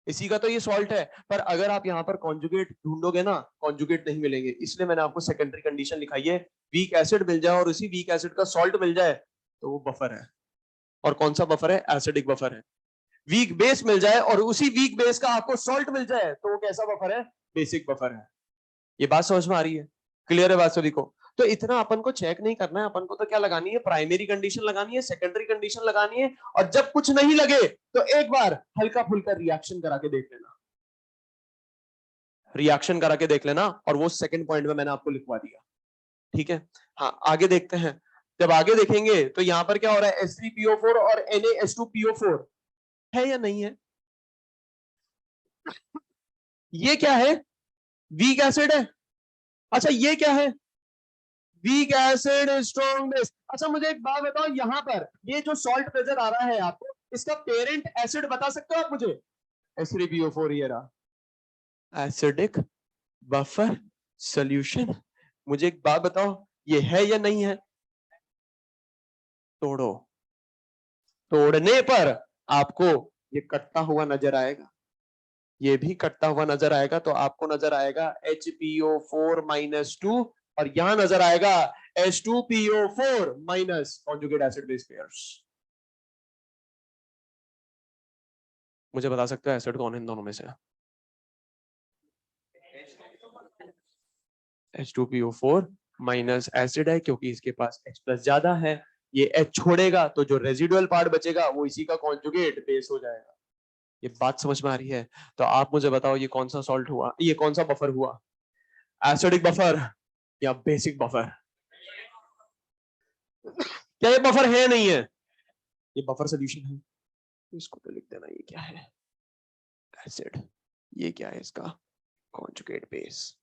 इसी का तो ये सॉल्ट है। पर अगर आप यहाँ पर कॉन्जुगेट ढूंढोगे ना, कॉन्जुगेट नहीं मिलेंगे। इसलिए मैंने आपको सेकेंडरी कंडीशन लिखाई है। वीक एसिड मिल जाए और उसी वीक एसिड का सॉल्ट मिल जाए तो वो बफर है। और कौन सा बफर है? एसिडिक बफर है। वीक बेस मिल जाए और उसी वीक बेस का आपको सॉल्ट मिल जाए तो वो कैसा बफर है? बेसिक बफर है। ये बात समझ में आ रही है? क्लियर है बात सभी को? तो इतना अपन को चेक नहीं करना है। अपन को तो क्या लगानी है? प्राइमरी कंडीशन लगानी है, सेकेंडरी कंडीशन लगानी है। और जब कुछ नहीं लगे तो एक बार हल्का फुल्का रिएक्शन करा के देख लेना। रिएक्शन करा के देख लेना, और वो सेकंड पॉइंट में मैंने आपको लिखवा दिया। ठीक है। हाँ, आगे देखते हैं। जब आगे देखेंगे तो यहां पर क्या हो रहा है? H3PO4 और NaH2PO4 है या नहीं है? ये क्या है? वीक एसिड है। अच्छा, ये क्या है? Week acid strong base. अच्छा, मुझे एक बात बताओ, यहां पर ये जो सॉल्ट नजर आ रहा है आपको, इसका पेरेंट एसिड बता सकते हो आप मुझे? H3PO4 ये रहा, एसिडिक बफर सोल्यूशन। मुझे एक बात बताओ, ये है या नहीं है? तोड़ो। तोड़ने पर आपको ये कटता हुआ नजर आएगा, ये भी कटता हुआ नजर आएगा। तो आपको नजर आएगा HPO4-2, और यहां नजर आएगा H2PO4- conjugate acid base pairs. मुझे बता सकते हो एसिड कौन है इन दोनों में से? H2PO4 माइनस एसिड है क्योंकि इसके पास H प्लस ज्यादा है, ये H छोड़ेगा तो जो रेजिडुअल पार्ट बचेगा वो इसी का कॉन्जुगेट बेस हो जाएगा। ये बात समझ में आ रही है? तो आप मुझे बताओ ये कौन सा सॉल्ट हुआ, ये कौन सा बफर हुआ, एसिडिक बफर या बेसिक बफर? क्या ये बफर है नहीं है? ये बफर सोल्यूशन है। इसको तो लिख देना, ये क्या है, एसिड, ये क्या है इसका conjugate base,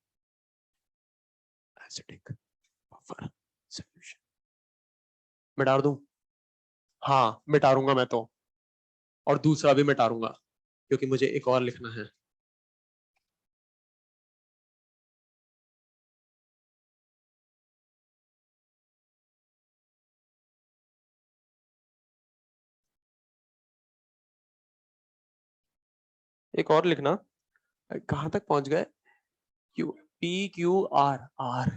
acidic buffer solution. मिटा दूं? हाँ मिटारूंगा मैं तो, और दूसरा भी मिटारूंगा क्योंकि मुझे एक और लिखना है। एक और लिखना, कहां तक पहुंच गए, Q P Q R R.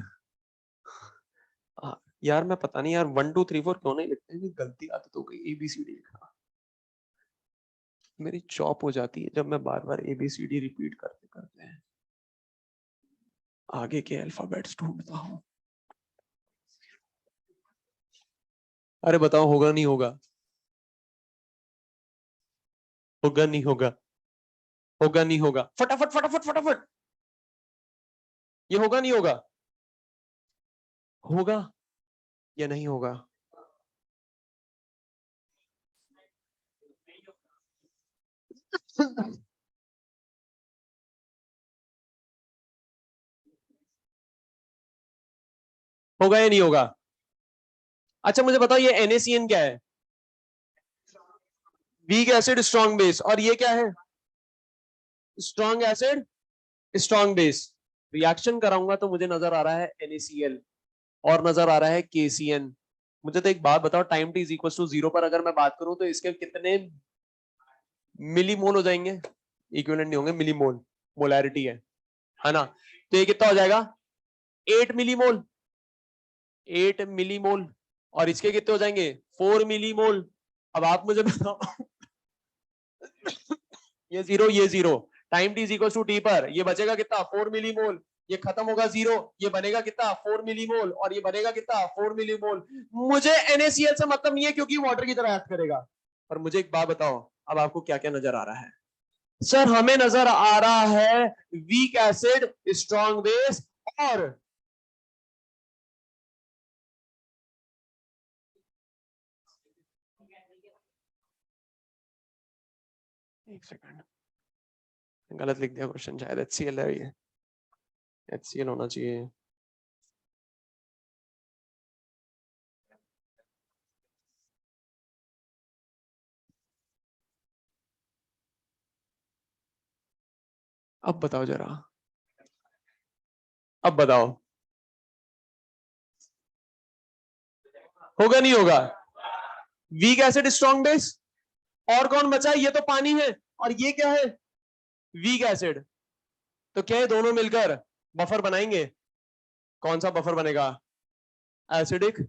यार मैं पता नहीं यार 1 2 3 4 क्यों नहीं लिखते हैं, गलती आदत हो गई ABCD लिखना, मेरी चॉप हो जाती है जब मैं बार बार ABCD रिपीट करते करते हैं, आगे के अल्फाबेट्स ढूंढता हूं। अरे बताओ होगा नहीं होगा? होगा नहीं होगा? होगा नहीं होगा? फटाफट फटाफट फटाफट, ये होगा नहीं होगा? होगा या नहीं होगा? होगा या नहीं होगा? अच्छा मुझे बताओ ये NaCN क्या है? वीक एसिड स्ट्रॉन्ग बेस, और ये क्या है? Strong acid strong base. Reaction कराऊंगा तो मुझे नजर आ रहा है NaCl और नजर आ रहा है KCN। मुझे तो एक बात बताओ, time t is equal to 0 पर अगर मैं बात करूं तो इसके कितने मिलीमोल हो जाएंगे? इक्विवेलेंट नहीं होंगे, मिलीमोल मोलैरिटी है ना? तो ये कितना हो जाएगा? 8 मिलीमोल, 8 मिलीमोल। और इसके कितने हो जाएंगे? 4 मिलीमोल। अब आप मुझे बताओ ये zero, time T equal to T पर ये बचेगा कितना? 4 मिलीमोल। ये खत्म होगा 0, ये बनेगा कितना? 4 मिलीमोल, और ये बनेगा कितना? 4 मिलीमोल। मुझे NaCl से मतलब नहीं है क्योंकि वाटर की तरह एक्ट करेगा। पर मुझे एक बात बताओ, अब आपको क्या क्या नजर आ रहा है? सर हमें नजर आ रहा है वीक एसिड स्ट्रॉन्ग बेस, और एक सेकंड, गलत लिख दिया क्वेश्चन, शायद HCl है, ये HCl होना चाहिए। अब बताओ जरा, अब बताओ होगा नहीं होगा? वीक एसिड स्ट्रॉन्ग बेस, और कौन बचा है? ये तो पानी है, और ये क्या है? Weak acid. तो क्या है, दोनों मिलकर बफर बनाएंगे? कौन सा बफर बनेगा? Acidic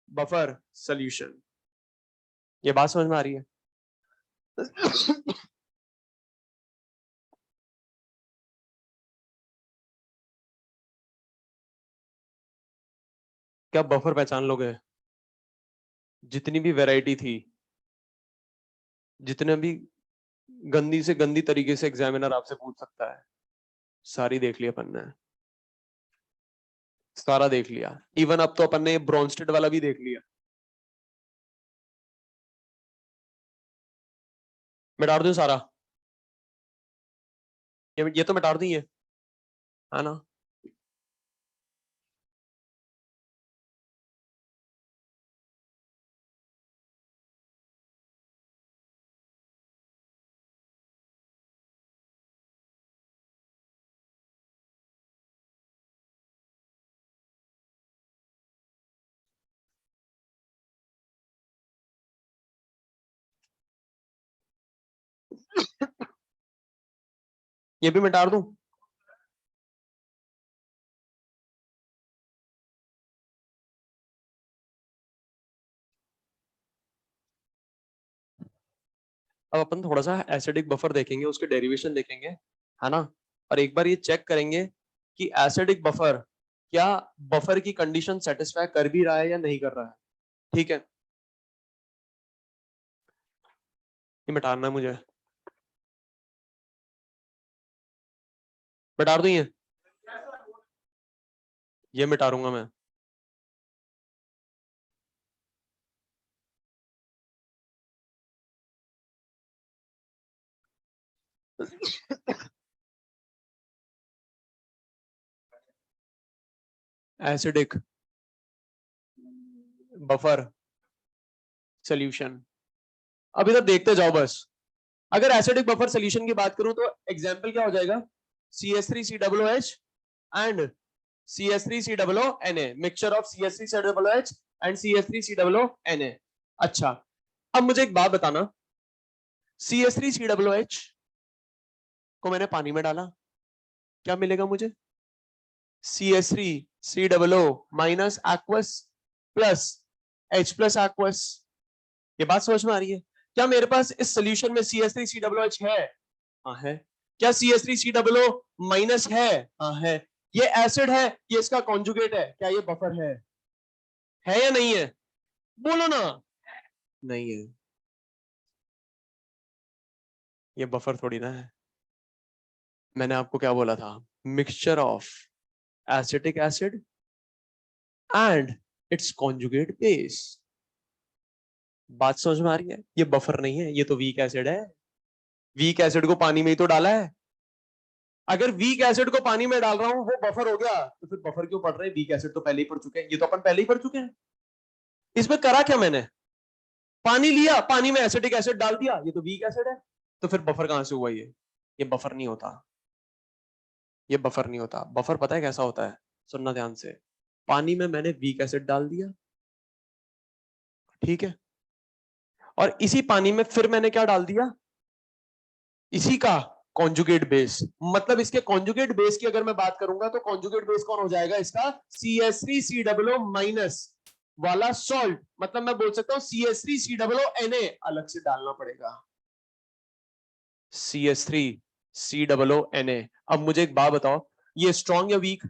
buffer solution. ये बात समझ में आ रही है? क्या बफर पहचान लोगे? जितनी भी वैरायटी थी, जितने भी गंदी से गंदी तरीके से एग्जामिनर आपसे पूछ सकता है, सारी देख लिया अपन ने, सारा देख लिया। इवन अब तो अपन ने ब्रॉन्स्टेड वाला भी देख लिया। मिटा दूं सारा? ये तो मिटा दूं, ये है ना? ये भी मिटा दूं? अब अपन थोड़ा सा एसिडिक बफर देखेंगे, उसके डेरिवेशन देखेंगे, है ना? और एक बार ये चेक करेंगे कि एसिडिक बफर क्या बफर की कंडीशन सेटिस्फाई कर भी रहा है या नहीं कर रहा है। ठीक है, ये मिटाना मुझे, मिटा दूं ये मिटा दूंगा मैं। एसिडिक बफर सोल्यूशन, अभी तक देखते जाओ बस। अगर एसिडिक बफर सोल्यूशन की बात करूं तो एग्जांपल क्या हो जाएगा, CH3COOH and CH3COONA, mixture of CH3COOH and CH3COONA। अच्छा, अब मुझे एक बात बताना, CH3COOH को मैंने पानी में डाला, क्या मिलेगा मुझे, CH3COO minus aqueous plus H plus aqueous. ये बात समझ में आ रही है। क्या मेरे पास इस सोल्यूशन में CH3COOH है? हाँ है। क्या CH3COO माइनस है? हाँ है। ये एसिड है, ये इसका कॉन्जुगेट है, क्या ये बफर है या नहीं है? बोलो ना। नहीं है, ये बफर थोड़ी ना है। मैंने आपको क्या बोला था, mixture of acetic acid and it's conjugate base. बात समझ में आ रही है? ये बफर नहीं है, ये तो वीक एसिड है। वीक एसिड को पानी में ही तो डाला है। अगर वीक एसिड को पानी में डाल रहा हूं वो बफर हो गया, तो फिर बफर क्यों पढ़ रहे हैं, वीक एसिड तो पहले ही पढ़ चुके हैं, ये तो अपन पहले ही पढ़ चुके हैं। इसमें करा क्या मैंने, पानी लिया, पानी में एसिटिक एसिड डाल दिया, ये तो वीक एसिड है, तो फिर बफर कहां से हुआ ये बफर नहीं होता, ये बफर नहीं होता। बफर पता है कैसा होता है, सुनना ध्यान से। पानी में मैंने वीक एसिड डाल दिया, ठीक है, और इसी पानी में फिर मैंने क्या डाल दिया, इसी का कॉन्जुगेट बेस। मतलब इसके कॉन्जुगेट बेस की अगर मैं बात करूंगा तो कॉन्जुगेट बेस कौन हो जाएगा इसका, CH3COO माइनस वाला सॉल्ट। मतलब मैं बोल सकता हूं CH3COONA अलग से डालना पड़ेगा, CH3COONA। अब मुझे एक बात बताओ, ये स्ट्रॉन्ग या वीक?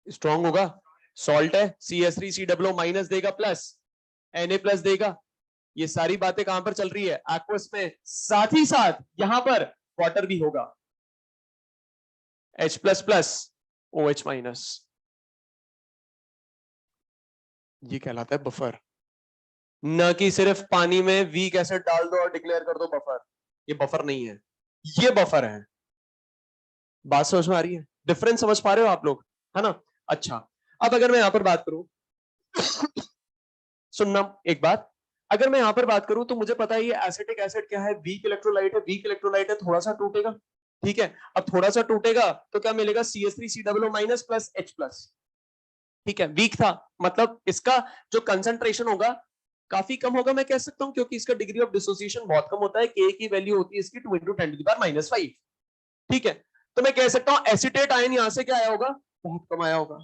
स्ट्रॉन्ग होगा, सॉल्ट है, CH3COO माइनस देगा प्लस Na प्लस देगा। ये सारी बातें कहां पर चल रही है, एक्वस में, साथ ही साथ यहां पर वाटर भी होगा, H plus plus OH minus. ये कहलाता है बफर, न कि सिर्फ पानी में वीक एसिड डाल दो और डिक्लेयर कर दो बफर। ये बफर नहीं है, ये बफर है। बात समझ में आ रही है, डिफरेंस समझ पा रहे हो आप लोग, है ना? अच्छा, अब अगर मैं यहां पर बात करूं, सुनना एक बात, अगर मैं यहां पर बात करूं तो मुझे पता है ये एसिटिक एसिड क्या है, वीक इलेक्ट्रोलाइट है, वीक इलेक्ट्रोलाइट है, थोड़ा सा टूटेगा, ठीक है। अब थोड़ा सा टूटेगा तो क्या मिलेगा, CH3COO minus plus H plus, ठीक है। वीक था मतलब इसका जो कंसंट्रेशन होगा काफी कम होगा, मैं कह सकता हूं, क्योंकि इसका डिग्री ऑफ डिसोसिएशन बहुत कम होता है, के की वैल्यू होती है इसकी 2 × 10⁻⁵, ठीक है। तो मैं कह सकता हूं एसिटेट आयन यहां से क्या आया होगा, बहुत कम आया होगा।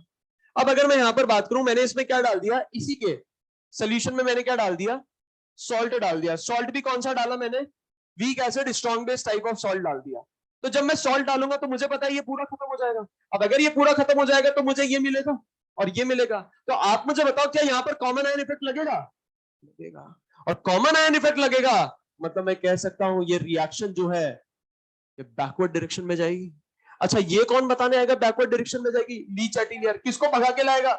अब अगर मैं यहां पर बात करूं, मैंने इसमें क्या डाल दिया, इसी के सोल्यूशन में मैंने क्या डाल दिया, सॉल्ट डाल दिया। सॉल्ट भी कौन सा डाला मैंने, week acid strong base type of salt डाल दिया। तो जब मैं सॉल्ट डालूंगा तो मुझे पता है ये पूरा खत्म हो जाएगा। अब अगर ये पूरा खत्म हो जाएगा तो मुझे ये मिलेगा और ये मिलेगा। तो आप मुझे बताओ क्या यहाँ पर कॉमन आयन इफेक्ट लगेगा, लगेगा। और कॉमन आयन इफेक्ट लगेगा मतलब मैं कह सकता हूं ये रिएक्शन जो है ये बैकवर्ड डायरेक्शन में जाएगी। अच्छा, ये कौन बताने आएगा बैकवर्ड डायरेक्शन में जाएगी, ली चैटिलियर। किसको भगा के लाएगा,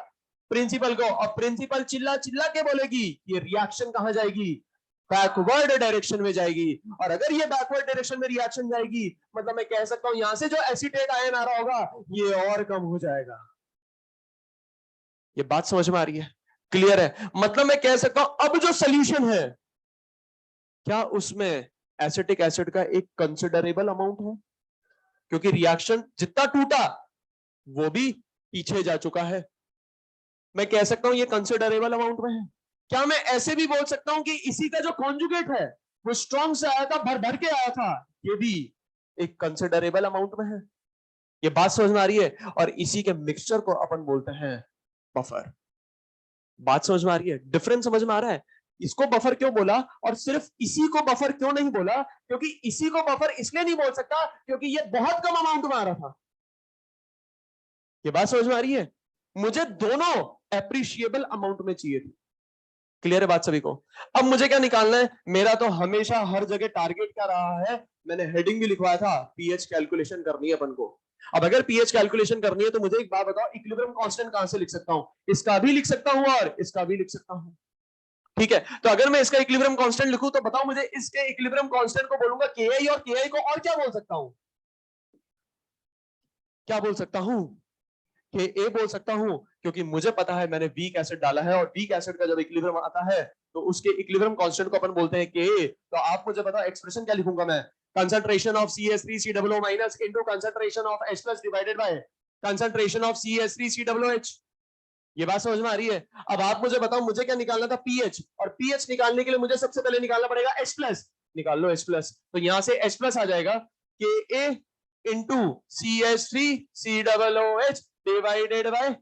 प्रिंसिपल को। और प्रिंसिपल चिल्ला चिल्ला के बोलेगी ये रिएक्शन कहां जाएगी, बैकवर्ड डायरेक्शन में जाएगी। और अगर ये बैकवर्ड डायरेक्शन में रिएक्शन जाएगी मतलब मैं कह सकता हूं यहां से जो एसीटेट आयन आ रहा होगा ये और कम हो जाएगा। ये बात समझ में आ रही है, क्लियर है? मतलब मैं कह सकता हूं अब जो सोल्यूशन है क्या उसमें एसिटिक एसिड का एक कंसिडरेबल अमाउंट है, क्योंकि रिएक्शन जितना टूटा वो भी पीछे जा चुका है। मैं कह सकता हूं ये कंसिडरेबल अमाउंट में है। क्या मैं ऐसे भी बोल सकता हूं कि इसी का जो कॉन्जुगेट है वो स्ट्रॉन्ग से आया था, भर भर के आया था, ये भी एक कंसिडरेबल अमाउंट में है। ये बात समझ में आ रही है? और इसी के मिक्सचर को अपन बोलते हैं बफर। बात समझ में आ रही है, डिफरेंस समझ में आ रहा है? इसको बफर क्यों बोला और सिर्फ इसी को बफर क्यों नहीं बोला, क्योंकि इसी को बफर इसलिए नहीं बोल सकता क्योंकि ये बहुत कम अमाउंट में आ रहा था। ये बात समझ में आ रही है? मुझे दोनों एप्रिशिएबल अमाउंट में चाहिए थी। क्लियर है बात सभी को? अब मुझे क्या निकालना है? मेरा तो हमेशा हर जगह टारगेट क्या रहा है, मैंने हेडिंग भी लिखवाया था, पीएच कैलकुलेशन करनी है अपन को। अब अगर पीएच कैलकुलेशन करनी है तो मुझे एक बात बताओ, इक्विलिब्रियम कांस्टेंट कहां से लिख सकता हूं? इसका भी लिख सकता हूं और इसका भी लिख सकता हूं। ठीक है, तो अगर मैं इसका इक्विलिब्रियम कांस्टेंट लिखूं तो बताओ मुझे इसके इक्विलिब्रियम कांस्टेंट को बोलूंगा के और के को और क्या बोल सकता हूं? क्या बोल सकता हूं? के ए बोल सकता हूं, क्योंकि मुझे पता है मैंने वीक एसिड डाला है और वीक एसिड का जब इक्विलिब्रियम आता है तो उसके इक्विलिब्रियम कांस्टेंट को अपन बोलते हैं के। तो आप मुझे बताओ एक्सप्रेशन क्या लिखूंगा मैं? Concentration of CH3COO minus into concentration of H plus divided by concentration of CH3COOH। ये बात समझ में आ रही है? अब आप मुझे बताओ मुझे क्या निकालना था? पीएच, और पीएच निकालने के लिए मुझे सबसे पहले निकालना पड़ेगा H प्लस। निकाल लो H प्लस, तो यहां से H प्लस आ जाएगा K A into CH3COOH divided by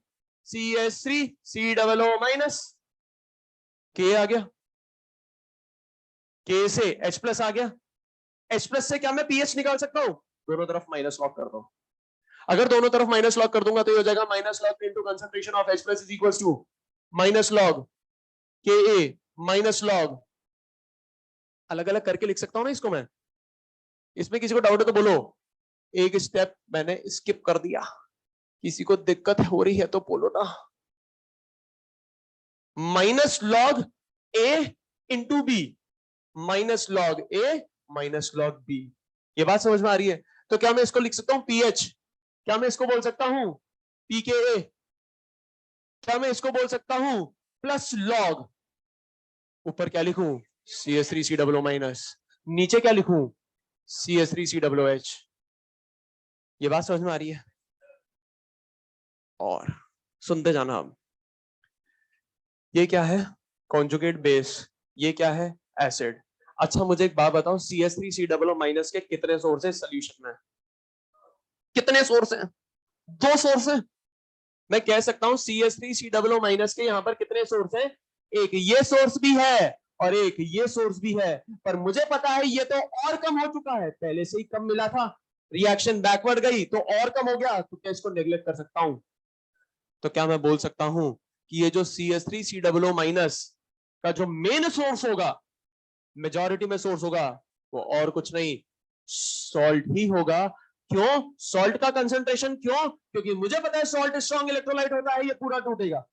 CH3COO minus के आ गया, के से H प्लस आ गया। H प्लस से क्या मैं पीएच निकाल सकता हूं? दोनों तरफ माइनस लॉक कर दो। अगर दोनों तरफ माइनस लॉग कर दूंगा तो ये हो जाएगा minus log into concentration of H plus is equal to minus log K a minus log, अलग अलग करके लिख सकता हूं ना इसको मैं। इसमें किसी को डाउट है तो बोलो। एक स्टेप मैंने स्किप कर दिया, किसी को दिक्कत हो रही है तो बोलो ना। माइनस लॉग ए इंटू बी, माइनस लॉग ए माइनस लॉग बी। ये बात समझ में आ रही है? तो क्या मैं इसको लिख सकता हूं पीएच? क्या मैं इसको बोल सकता हूं पीकेए? क्या मैं इसको बोल सकता हूं प्लस लॉग, ऊपर क्या लिखूं CH3COO माइनस, नीचे क्या लिखूं CH3COOH। ये बात समझ में आ रही है? और सुनते जाना। अब ये क्या है? Conjugate base. ये क्या है? एसिड। अच्छा मुझे एक बात बताओ, CH3COO माइनस के कितने सोर्स है सोल्यूशन में? कितने सोर्स हैं? 2 सोर्स हैं। मैं कह सकता हूं CH3COO माइनस के यहां पर कितने सोर्स हैं? एक ये सोर्स भी है और एक ये सोर्स भी है, पर मुझे पता है ये तो और कम हो चुका है, पहले से ही कम मिला था, रिएक्शन बैकवर्ड गई तो और कम हो गया, तो क्या इसको नेग्लेक्ट कर सकता हूं? तो क्या मैं बोल सकता हूं कि ये जो CH3COO माइनस का जो मेन सोर्स होगा, मेजॉरिटी में सोर्स होगा, वो और कुछ नहीं सॉल्ट ही होगा। क्यों सॉल्ट का कंसंट्रेशन? क्यों? क्योंकि मुझे पता है सॉल्ट स्ट्रॉन्ग इलेक्ट्रोलाइट होता है, ये पूरा टूटेगा।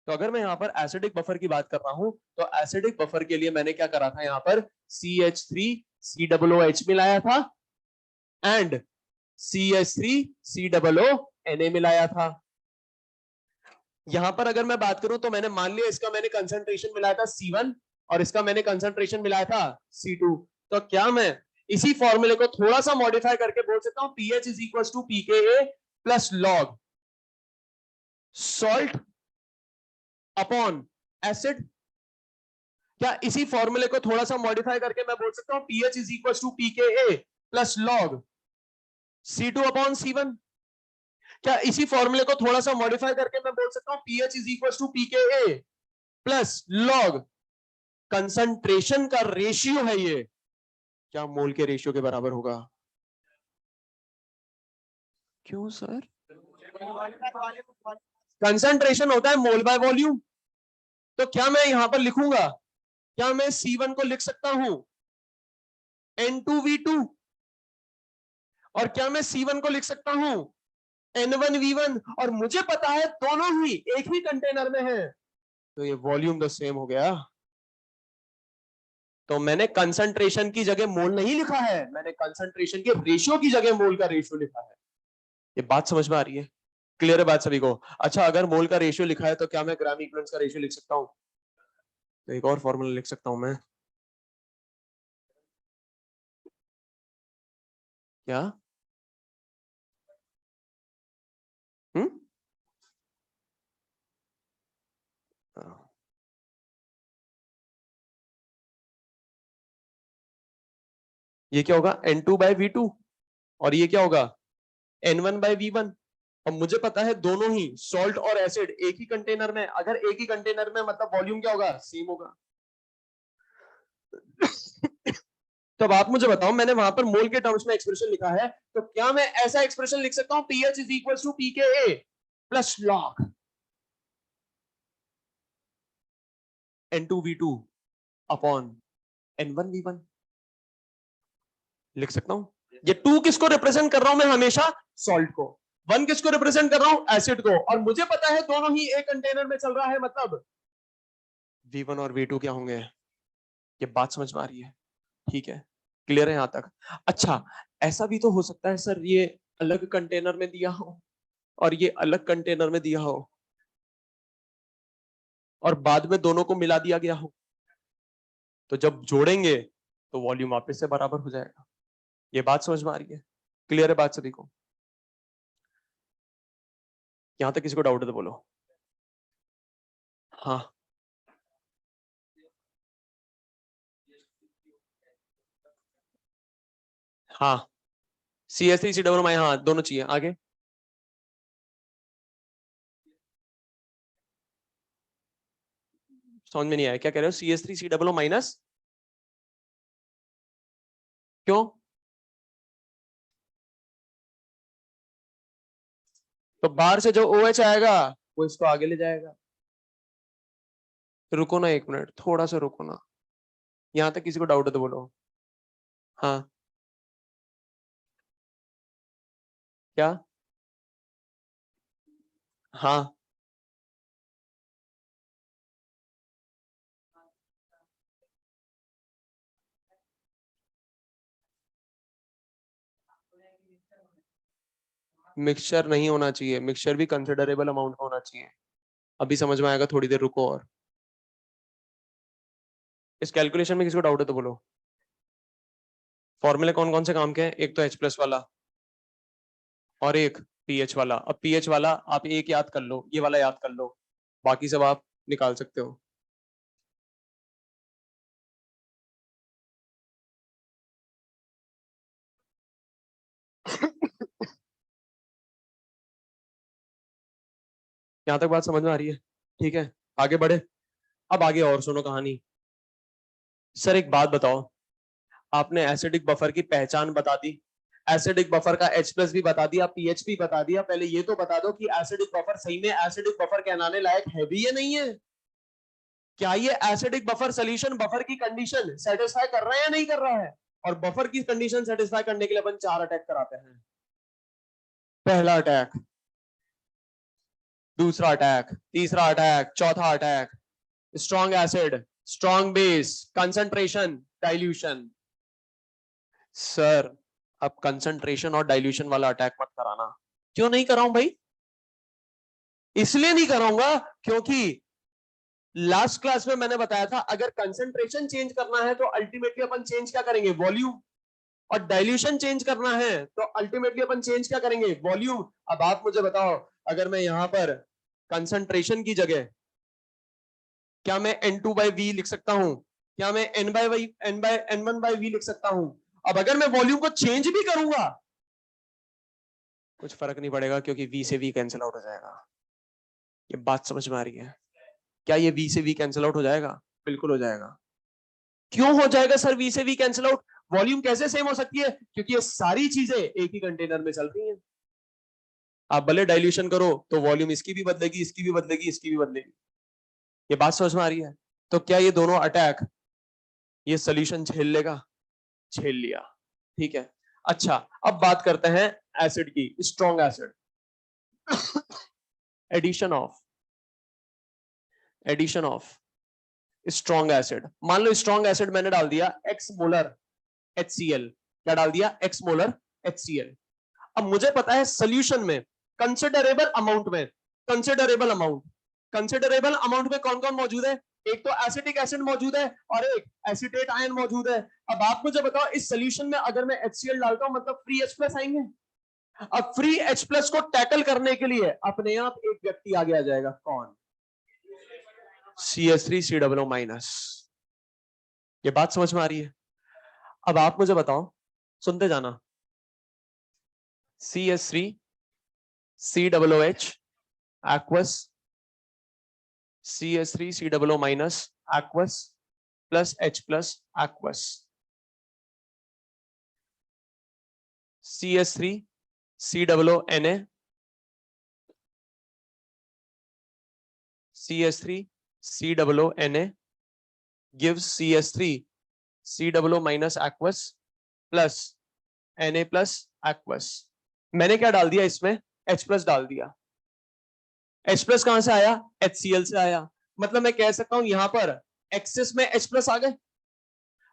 तो अगर मैं यहां पर एसिडिक बफर की बात कर रहा हूं तो एसिडिक बफर के लिए मैंने क्या करा था? यहां पर CH3COOH मिलाया था एंड CH3COO मिलाया था। यहां पर अगर मैं बात करूं तो मैंने मान लिया इसका मैंने कंसंट्रेशन मिलाया था C1 और इसका मैंने कंसंट्रेशन मिलाया था C2। तो क्या मैं इसी फॉर्मूले को थोड़ा सा मॉडिफाई करके बोल सकता हूं pH is equal to pKa plus log salt upon acid? क्या इसी फॉर्मूले को थोड़ा सा मॉडिफाई करके मैं बोल सकता हूं pH is equal to pKa plus log C2 upon C1? क्या इसी फॉर्मूले को थोड़ा सा मॉडिफाई करके मैं बोल सकता हूं pH is equal to pKa plus log concentration का रेशियो है ये, क्या मोल के रेशियो के बराबर होगा? क्यों सर? कंसंट्रेशन होता है मोल बाय वॉल्यूम। तो क्या मैं यहां पर लिखूंगा, क्या मैं C1 को लिख सकता हूं N2V2 और क्या मैं C1 को लिख सकता हूं N1V1? और मुझे पता है दोनों ही एक ही कंटेनर में है, तो ये वॉल्यूम तो सेम हो गया। तो मैंने कंसंट्रेशन की जगह मोल नहीं लिखा है, मैंने कंसंट्रेशन के रेशियो की जगह मोल का रेशियो लिखा है। ये बात समझ में आ रही है? क्लियर है बात सभी को? अच्छा अगर मोल का रेशियो लिखा है तो क्या मैं ग्राम इक्विवेलेंस का रेशियो लिख सकता हूं? तो एक और फॉर्मूला लिख सकता हूं मैं, क्या? हम्म ये क्या होगा? N2/V2 और ये क्या होगा? N1/V1। और मुझे पता है दोनों ही सॉल्ट और एसिड एक ही कंटेनर में, अगर एक ही कंटेनर में मतलब वॉल्यूम क्या होगा? सेम होगा। तो अब आप मुझे बताओ, मैंने वहां पर मोल के टर्म्स में एक्सप्रेशन लिखा है, तो क्या मैं ऐसा एक्सप्रेशन लिख सकता हूं, pH is equal to pKa plus log N2V2 upon N1V1? लिख सकता हूं। ये 2 किसको रिप्रेजेंट कर रहा हूं मैं हमेशा? सॉल्ट को। 1 किसको रिप्रेजेंट कर रहा हूं? एसिड को। और मुझे पता है दोनों ही एक कंटेनर में चल रहा है, मतलब V1 और V2 क्या होंगे? ये बात समझ में आ रही है? ठीक है, क्लियर है यहां तक? अच्छा, ऐसा भी तो हो सकता है सर, ये अलग कंटेनर में दिया हो और ये अलग कंटेनर में दिया हो और बाद में दोनों को मिला दिया गया हो, तो जब जोड़ेंगे तो वॉल्यूम वापस से बराबर हो जाएगा। ये बात समझ में आ रही है? क्लियर है बात सभी को? यहां तक किसी को डाउट है तो बोलो। हाँ, हाँ, CH3COO, हाँ दोनों चाहिए। आगे समझ में नहीं आया, क्या कह रहे हो? CH3COO माइनस क्यों? तो बाहर से जो OH आएगा वो इसको आगे ले जाएगा। रुको ना एक मिनट, थोड़ा सा रुको ना। यहां तक किसी को डाउट है तो बोलो। हाँ, क्या? हाँ, मिक्सचर नहीं होना चाहिए, मिक्सचर भी कंसिडरेबल अमाउंट का होना चाहिए। अभी समझ में आएगा, थोड़ी देर रुको। और इस कैलकुलेशन में किसी को डाउट है तो बोलो। फॉर्मूले कौन कौन से काम के हैं? एक तो H+ वाला और एक पीएच वाला। अब पीएच वाला आप एक याद कर लो, ये वाला याद कर लो, बाकी सब आप निकाल सकते हो। यहां तक बात समझ में आ रही है? ठीक है, आगे बढ़े। अब आगे और सुनो कहानी। सर एक बात बताओ, आपने एसिडिक बफर की पहचान बता दी, एसिडिक बफर का H+ भी बता दिया, पीएच भी बता दिया। पहले ये तो बता दो कि एसिडिक बफर सही में एसिडिक बफर कहलाने लायक है भी या नहीं है? क्या ये एसिडिक बफर सोल्यूशन बफर की कंडीशन सेटिस्फाई कर रहा है या नहीं कर रहा है? और बफर की कंडीशन सेटिस्फाई करने के लिए अपन 4 अटैक कराते हैं। पहला अटैक, दूसरा अटैक, तीसरा अटैक, चौथा attack. Strong acid, strong base, concentration, dilution. Sir अब कंसंट्रेशन और डाइल्यूशन वाला अटैक मत कराना। क्यों नहीं कराऊं भाई? इसलिए नहीं कराऊंगा क्योंकि लास्ट क्लास में मैंने बताया था, अगर कंसंट्रेशन चेंज करना है तो अल्टीमेटली अपन चेंज क्या करेंगे? वॉल्यूम। और डाइल्यूशन चेंज करना है तो अल्टीमेटली अपन चेंज क्या करेंगे? वॉल्यूम। अब आप मुझे बताओ, अगर मैं यहां पर कंसंट्रेशन की जगह क्या मैं N2/V लिख सकता हूं? क्या मैं N1/V लिख सकता हूं? अब अगर मैं वॉल्यूम को चेंज भी करूंगा कुछ फर्क नहीं पड़ेगा, क्योंकि V से V कैंसिल आउट हो जाएगा। ये बात समझ में आ रही है? क्या ये V से V कैंसिल आउट हो जाएगा? बिल्कुल हो जाएगा। क्यों हो जाएगा सर V से V कैंसिल आउट? वॉल्यूम कैसे सेम हो सकती है? क्योंकि ये सारी चीजें एक ही कंटेनर में चल रही हैं। आप भले डाइल्यूशन करो तो वॉल्यूम इसकी भी बदलेगी, इसकी भी बदलेगी, इसकी भी बदलेगी। ये बात समझ में आ रही है? तो क्या ये दोनों अटैक ये सोल्यूशन झेल लेगा? झेल लिया। ठीक है। अच्छा, अब बात करते हैं एसिड की, strong acid. Addition of addition of strong acid. मान लो स्ट्रॉन्ग एसिड मैंने डाल दिया x मोलर HCl। क्या डाल दिया? x molar HCl। अब मुझे पता है सोल्यूशन में कंसिडरेबल अमाउंट में, कंसिडरेबल अमाउंट कंसिडरेबल अमाउंट में कौन कौन मौजूद है? एक तो एसिटिक एसिड मौजूद है और एक एसिटेट आयन मौजूद है। अब आप मुझे बताओ, इस सोल्यूशन में अगर मैं HCl डालता हूं मतलब फ्री H+ आएंगे। अब फ्री H+ को टैकल करने के लिए अपने आप एक व्यक्ति आगे आ जाएगा। कौन? CH3COO-। ये बात समझ में आ रही है? अब आप मुझे बताओ, सुनते जाना। CH3COOH aqueous, CH3COO- aqueous plus H+ aqueous। CH3 COO Na, CH3 COO Na gives CH3 COO minus aqueous plus Na plus aqueous. मैंने क्या डाल दिया इसमें, H प्लस डाल दिया. H प्लस कहां से आया, HCl से आया. मतलब मैं कह सकता हूं यहां पर एक्सेस में H प्लस आ गए.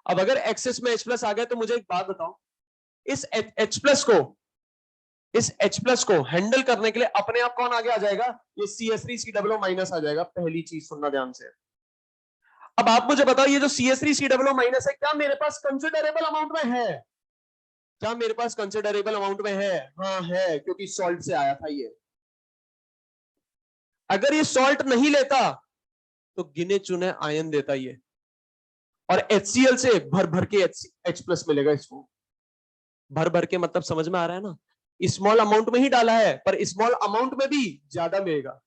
अब अगर एक्सेस में H प्लस आ गए तो मुझे एक बात बताओ, इस H प्लस को, इस H प्लस को हैंडल करने के लिए अपने आप कौन आगे आ जाएगा, ये CH3 COO माइनस आ जाएगा. पहली चीज सुनना ध्यान से. अब आप मुझे बताओ ये जो CH3 COO माइनस है, क्या मेरे पास कंसिडरेबल अमाउंट में है, क्या मेरे पास कंसिडरेबल अमाउंट में है? हाँ है, क्योंकि सॉल्ट से आया था ये. अगर ये सॉल्ट नहीं लेता तो गिने चुने आयन देता ये, और HCl से भर भर के H प्लस मिलेगा इसको. भर भर के मतलब समझ में आ रहा है ना, स्मॉल अमाउंट में ही डाला है पर स्मॉल अमाउंट में भी ज्यादा मिलेगा.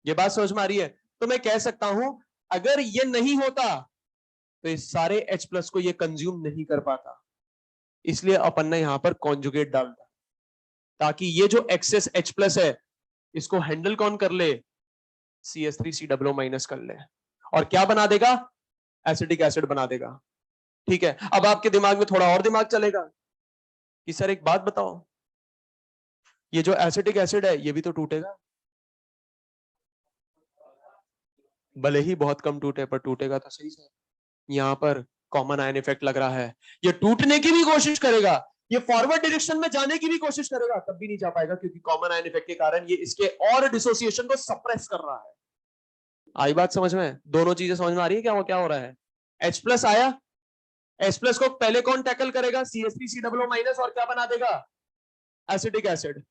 ये बात समझ में आ रही है? तो मैं कह सकता हूं अगर ये नहीं होता तो इस सारे H प्लस को ये कंज्यूम नहीं कर पाता, इसलिए अपन ने यहां पर कॉन्जुगेट डाल दिया ताकि ये जो एक्सेस H प्लस है इसको हैंडल कौन कर ले, CH3 COO माइनस कर ले, और क्या बना देगा, एसिटिक एसिड बना देगा. ठीक है. अब आपके दिमाग में थोड़ा और दिमाग चलेगा कि सर एक बात बताओ, ये जो एसिटिक एसिड है ये भी तो टूटेगा. भले ही बहुत कम टूटे पर टूटेगा तो सही से. यहां पर कॉमन आयन इफेक्ट लग रहा है, ये टूटने की भी कोशिश करेगा, ये फॉरवर्ड डायरेक्शन में जाने की भी कोशिश करेगा, तब भी नहीं जा पाएगा क्योंकि कॉमन आयन इफेक्ट के कारण ये इसके और डिसोसिएशन को सप्रेस कर रहा है. आई बात समझ में? दोनों चीजें समझ में आ रही है क्या हो रहा है? H प्लस आया, H प्लस को पहले कौन टैकल करेगा, CH3 COO माइनस, और क्या बना देगा, एसिटिक एसिड.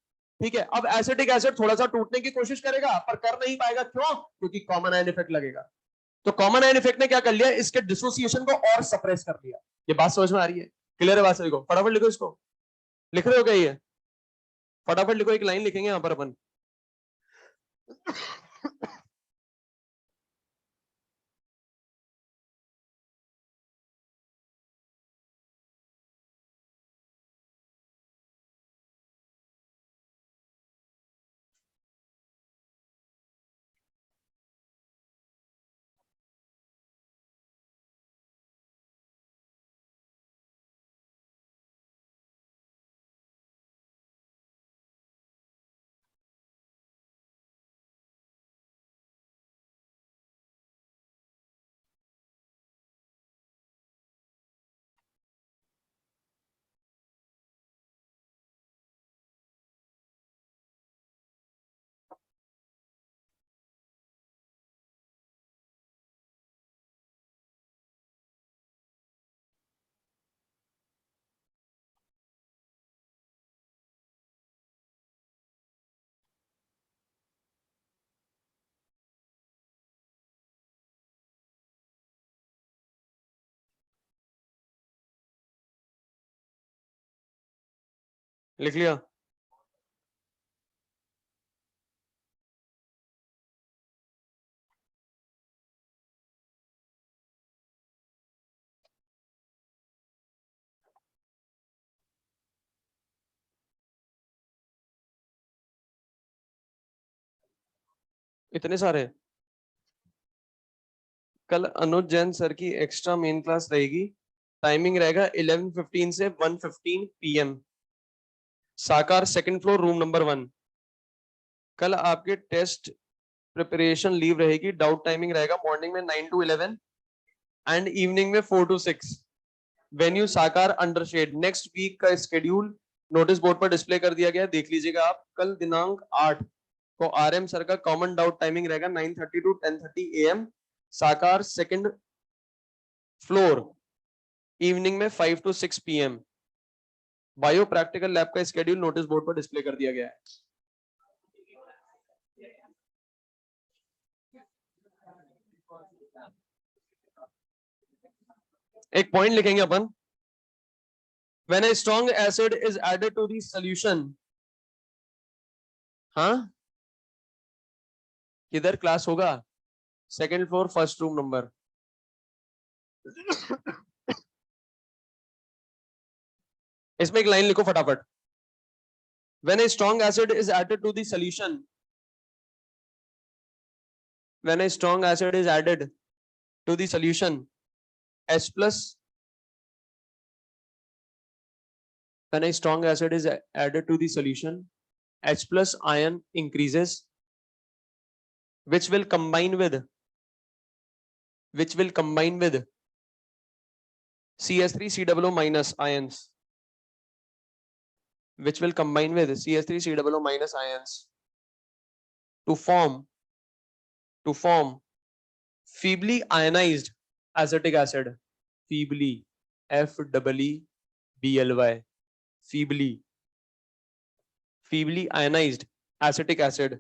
ठीक है. अब एसिटिक एसिड थोड़ा सा टूटने की कोशिश करेगा पर कर नहीं पाएगा, क्यों, क्योंकि कॉमन आयन इफेक्ट लगेगा. तो कॉमन आयन इफेक्ट ने क्या कर लिया, इसके डिसोसिएशन को और सप्रेस कर लिया. ये बात समझ में आ रही है? क्लियर है बात? सभी को फटाफट लिखो इसको. लिख रहे हो क्या ये? फटाफट लिखो, एक लाइन लिखेंगे यहां पर अपन. लिख लिया? इतने सारे? कल अनुज जैन सर की एक्स्ट्रा मेन क्लास रहेगी. टाइमिंग रहेगा 11:15 से 1:15 PM. साकार सेकंड फ्लोर रूम नंबर 1. कल आपके टेस्ट प्रिपरेशन लीव रहेगी. डाउट टाइमिंग रहेगा मॉर्निंग में 9 to 11 एंड इवनिंग में 4 to 6. वेन्यू साकार अंडर शेड. नेक्स्ट वीक का स्केड्यूल नोटिस बोर्ड पर डिस्प्ले कर दिया गया है, देख लीजिएगा आप. कल दिनांक 8 को RM सर का कॉमन डाउट टाइमिंग रहेगा 9:30 to 10:30 AM. साकार सेकंड फ्लोर, इवनिंग में 5 to 6 PM. Bio practical lab का स्केड्यूल नोटिस बोर्ड पर डिस्प्ले कर दिया गया है. एक पॉइंट लिखेंगे अपन. When a strong acid is added to the solution, हाँ किधर क्लास होगा, second floor first room number. इसमें एक लाइन लिखो फटाफट। When a strong acid is added to the solution, when a strong acid is added to the solution, H plus, when a strong acid is added to the solution, H plus ion increases, which will combine with CH3COO minus ions, which will combine with CH3COO minus ions to form feebly ionized acetic acid, feebly, FEEBLY, feebly ionized acetic acid,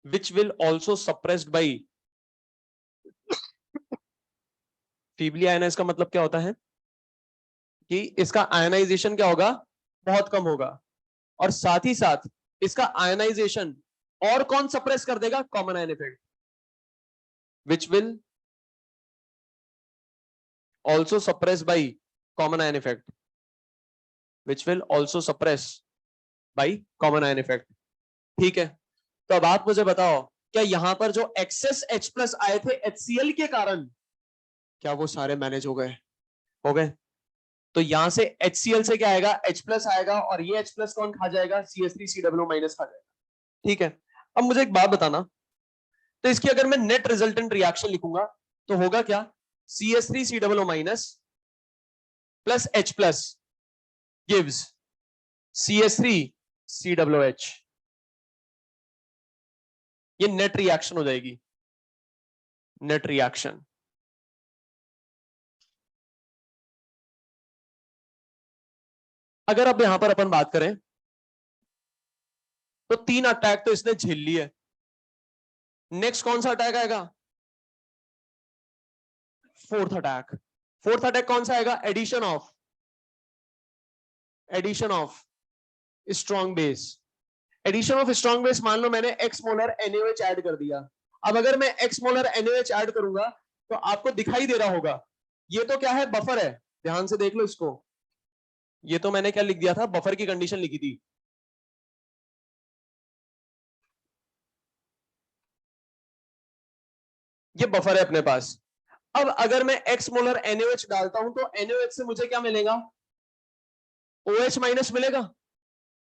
which will also suppressed by, feebly ionized का मतलब क्या होता है कि इसका ionization क्या होगा, बहुत कम होगा, और साथ ही साथ इसका आयनाइजेशन और कौन सप्रेस कर देगा, common ion effect, which will also suppress by common ion effect, which will also suppress by common ion effect। ठीक है, तो अब आप मुझे बताओ, क्या यहां पर जो एक्सेस H प्लस आए थे HCl के कारण, क्या वो सारे मैनेज हो गए? हो गए। तो यहां से HCl से क्या आएगा, H प्लस आएगा, और ये H प्लस कौन खा जाएगा, CH3COO माइनस खा जाएगा। ठीक है, अब मुझे एक बात बताना, तो इसकी अगर मैं नेट रिजल्टेंट रिएक्शन लिखूंगा तो होगा क्या, CH3COO minus plus H plus gives CH3COOH, ये नेट रिएक्शन हो जाएगी, नेट रिएक्शन। अगर अब यहां पर अपन बात करें तो 3 अटैक तो इसने झेल लिए, नेक्स्ट कौन सा अटैक आएगा, 4th अटैक। 4th अटैक कौन सा आएगा, addition of strong base. Addition of strong base, मान लो मैंने एक्स मोलर NaOH ऐड कर दिया। अब अगर मैं एक्स मोलर NaOH ऐड करूंगा तो आपको दिखाई दे रहा होगा, ये तो क्या है, बफर है, ध्यान से देख लो इसको, ये तो मैंने क्या लिख दिया था, बफर की कंडीशन लिखी थी। ये बफर है अपने पास। अब अगर मैं एक्स मोलर NaOH डालता हूं तो NaOH से मुझे क्या मिलेगा, OH माइनस मिलेगा।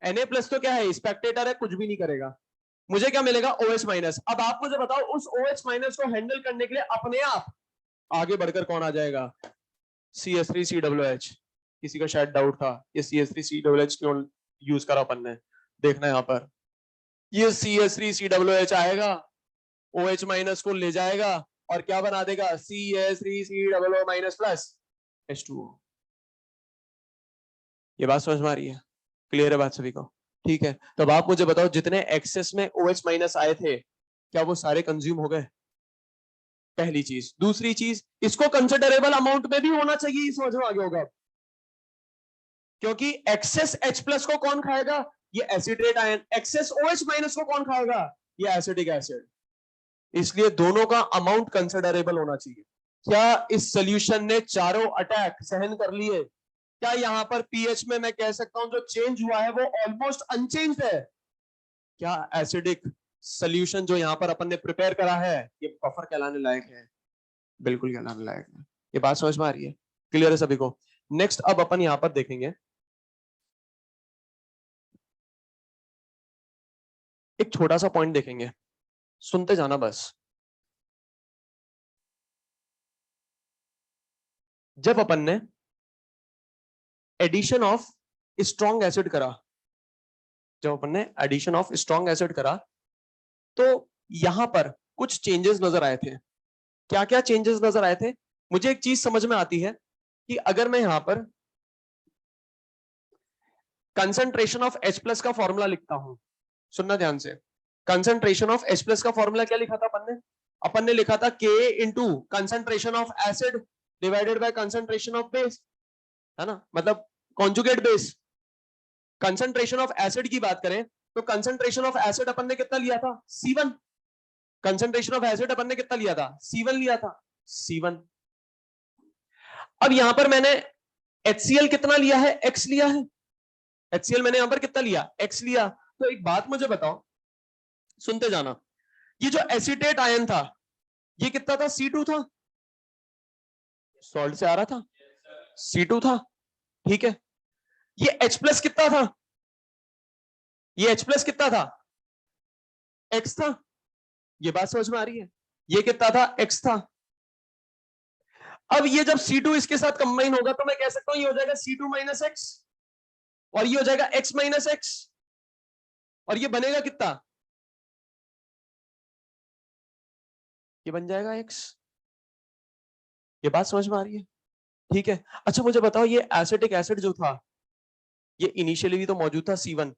Na प्लस तो क्या है, स्पेक्टेटर है, कुछ भी नहीं करेगा, मुझे क्या मिलेगा, OH माइनस। अब आप मुझे बताओ, उस OH माइनस को हैंडल करने के लिए अपने आप आगे बढ़कर कौन आ जाएगा, CH3COOH। किसी का शायद डाउट था ये CH3COOH क्यों यूज करा अपन ने, देखना यहां पर, ये CH3COOH आएगा, OH माइनस को ले जाएगा और क्या बना देगा, CH3COO माइनस प्लस H2O। ये बात समझ में आ रही है, क्लियर है बात सभी को? ठीक है, तो अब आप मुझे बताओ, जितने एक्सेस में OH माइनस आए थे क्या वो सारे कंज्यूम हो गए, पहली चीज। दूसरी चीज, इसको कंसिडरेबल अमाउंट में भी होना चाहिए, ये समझ में आ गया होगा, क्योंकि एक्सेस H प्लस को कौन खाएगा, ये acetate ion, excess OH minus को कौन खाएगा, ये एसिडिक एसिड, इसलिए दोनों का अमाउंट कंसिडरेबल होना चाहिए। क्या इस सोल्यूशन ने चारों अटैक सहन कर लिए? क्या यहां पर पीएच में मैं कह सकता हूं जो चेंज हुआ है वो ऑलमोस्ट अनचेंज्ड है? क्या एसिडिक सोल्यूशन जो यहां पर अपन ने प्रिपेयर करा है ये बफर कहलाने लायक है? बिल्कुल कहलाने लायक है। ये बात समझ में आ रही है, क्लियर है सभी को? नेक्स्ट अब अपन यहां पर देखेंगे एक छोटा सा पॉइंट देखेंगे, सुनते जाना बस। जब अपन ने एडिशन ऑफ स्ट्रॉन्ग एसिड करा, जब अपन ने एडिशन ऑफ स्ट्रॉन्ग एसिड करा तो यहां पर कुछ चेंजेस नजर आए थे। क्या क्या चेंजेस नजर आए थे? मुझे एक चीज समझ में आती है कि अगर मैं यहां पर कंसंट्रेशन ऑफ H प्लस का फॉर्मूला लिखता हूं, सुनना ध्यान से, कंसंट्रेशन ऑफ H प्लस का फॉर्मूला क्या लिखा था अपन ने लिखा था Ka into concentration of acid divided bye concentration of base, है ना, मतलब conjugate base. Concentration of acid की बात करें तो कंसंट्रेशन ऑफ एसिड अपन ने कितना लिया था, C1, कंसंट्रेशन ऑफ एसिड अपन ने कितना लिया था, C1 लिया था, C1। अब यहां पर मैंने HCl कितना लिया है, X लिया है। HCl मैंने यहां पर कितना लिया, X लिया। तो एक बात मुझे बताओ, सुनते जाना, ये जो एसिटेट आयन था ये कितना था, C2 था, सॉल्ट से आ रहा था, C2 था, ठीक है। ये H प्लस कितना था, ये H प्लस कितना था, X था। ये बात समझ में आ रही है, ये कितना था, X था। अब ये जब C2 इसके साथ कंबाइन होगा तो मैं कह सकता हूं ये हो जाएगा C2 माइनस एक्स, और ये हो जाएगा X माइनस एक्स, और ये बनेगा कितना, ये बन जाएगा X। ये बात समझ में आ रही है, ठीक है। अच्छा मुझे बताओ, ये एसिटिक एसिड जो था ये इनिशियली भी तो मौजूद था, C1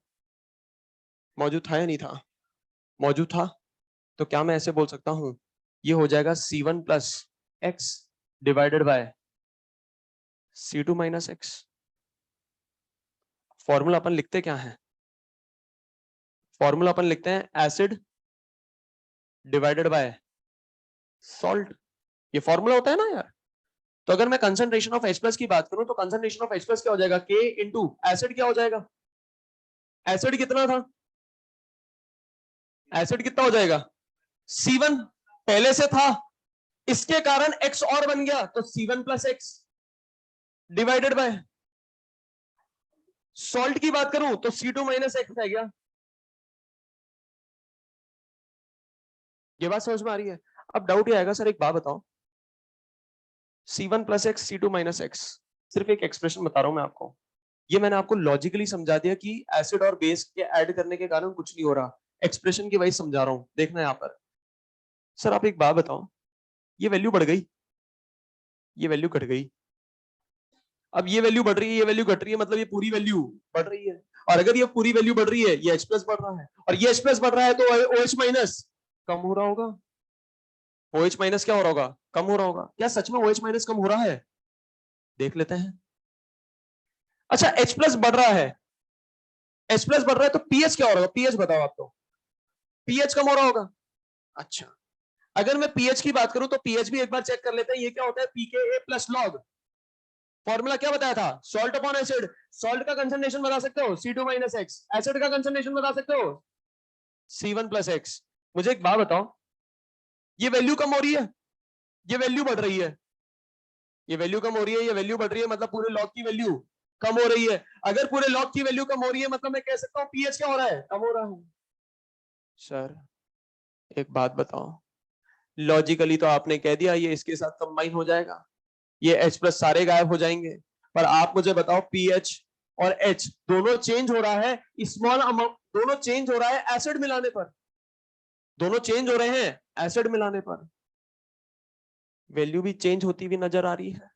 मौजूद था या नहीं था, मौजूद था। तो क्या मैं ऐसे बोल सकता हूं ये हो जाएगा C1 plus X divided by C2 minus X. Formula अपन लिखते क्या है, फॉर्मूला अपन लिखते हैं एसिड डिवाइडेड बाय सॉल्ट, ये फॉर्मूला होता है ना यार। तो अगर मैं कंसंट्रेशन ऑफ H प्लस की बात करूं तो कंसंट्रेशन ऑफ H प्लस क्या हो जाएगा, K इंटू एसिड क्या हो जाएगा, एसिड कितना था, एसिड कितना हो जाएगा, C1 पहले से था, इसके कारण X और बन गया तो C1 plus X divided by, salt की बात करूं तो C2 माइनस एक्स है गया। ये बात समझ में आ रही है। अब डाउट ये आएगा, सर एक बात बताओ, C1 plus x C2 minus x, सिर्फ एक एक्सप्रेशन बता रहा हूं मैं आपको, ये मैंने आपको लॉजिकली समझा दिया कि एसिड और बेस के ऐड करने के कारण कुछ नहीं हो रहा, एक्सप्रेशन की वाइज समझा रहा हूं, देखना यहां पर। सर आप एक बात बताओ, ये वैल्यू बढ़ गई, ये वैल्यू घट गई, अब ये वैल्यू बढ़ रही है, ये वैल्यू घट रही है, मतलब ये पूरी वैल्यू बढ़ रही है। और अगर ये पूरी वैल्यू बढ़ रही है, ये H प्लस बढ़ रहा है, और ये H प्लस बढ़ रहा है तो OH माइनस कम हो रहा होगा, OH माइनस क्या हो रहा होगा, कम हो रहा होगा। क्या सच में OH माइनस कम हो रहा है, देख लेते हैं। अच्छा H प्लस बढ़ रहा है, H प्लस बढ़ रहा है तो पीएच क्या हो रहा होगा, पीएच बताओ आप, तो पीएच कम हो रहा होगा। अच्छा अगर मैं पीएच की बात करूं तो पीएच भी एक बार चेक कर लेते हैं, ये क्या होता है, pKa प्लस लॉग। फॉर्मूला क्या बताया था, सॉल्ट अपॉन एसिड, सॉल्ट का कंसंट्रेशन बता सकते हो C2 माइनस एक्स, एसिड का कंसंट्रेशन बता सकते हो C1 प्लस एक्स। मुझे एक बात बताओ, ये वैल्यू कम हो रही है, ये वैल्यू बढ़ रही है, ये वैल्यू कम हो रही है, ये वैल्यू बढ़ रही है, मतलब पूरे लॉग की वैल्यू कम हो रही है। अगर पूरे लॉग की वैल्यू कम हो रही है मतलब मैं कह सकता हूं पीएच क्या हो रहा है, कम हो रहा है। सर एक बात बताओ, लॉजिकली तो आपने कह दिया ये इसके साथ कंबाइन हो जाएगा, ये H प्लस सारे गायब हो जाएंगे, पर आप मुझे बताओ पीएच और H दोनों चेंज हो रहा है, स्मॉल अमाउंट दोनों चेंज हो रहा है एसिड मिलाने पर, दोनों चेंज हो रहे हैं एसिड मिलाने पर, वैल्यू भी चेंज होती हुई नजर आ रही है।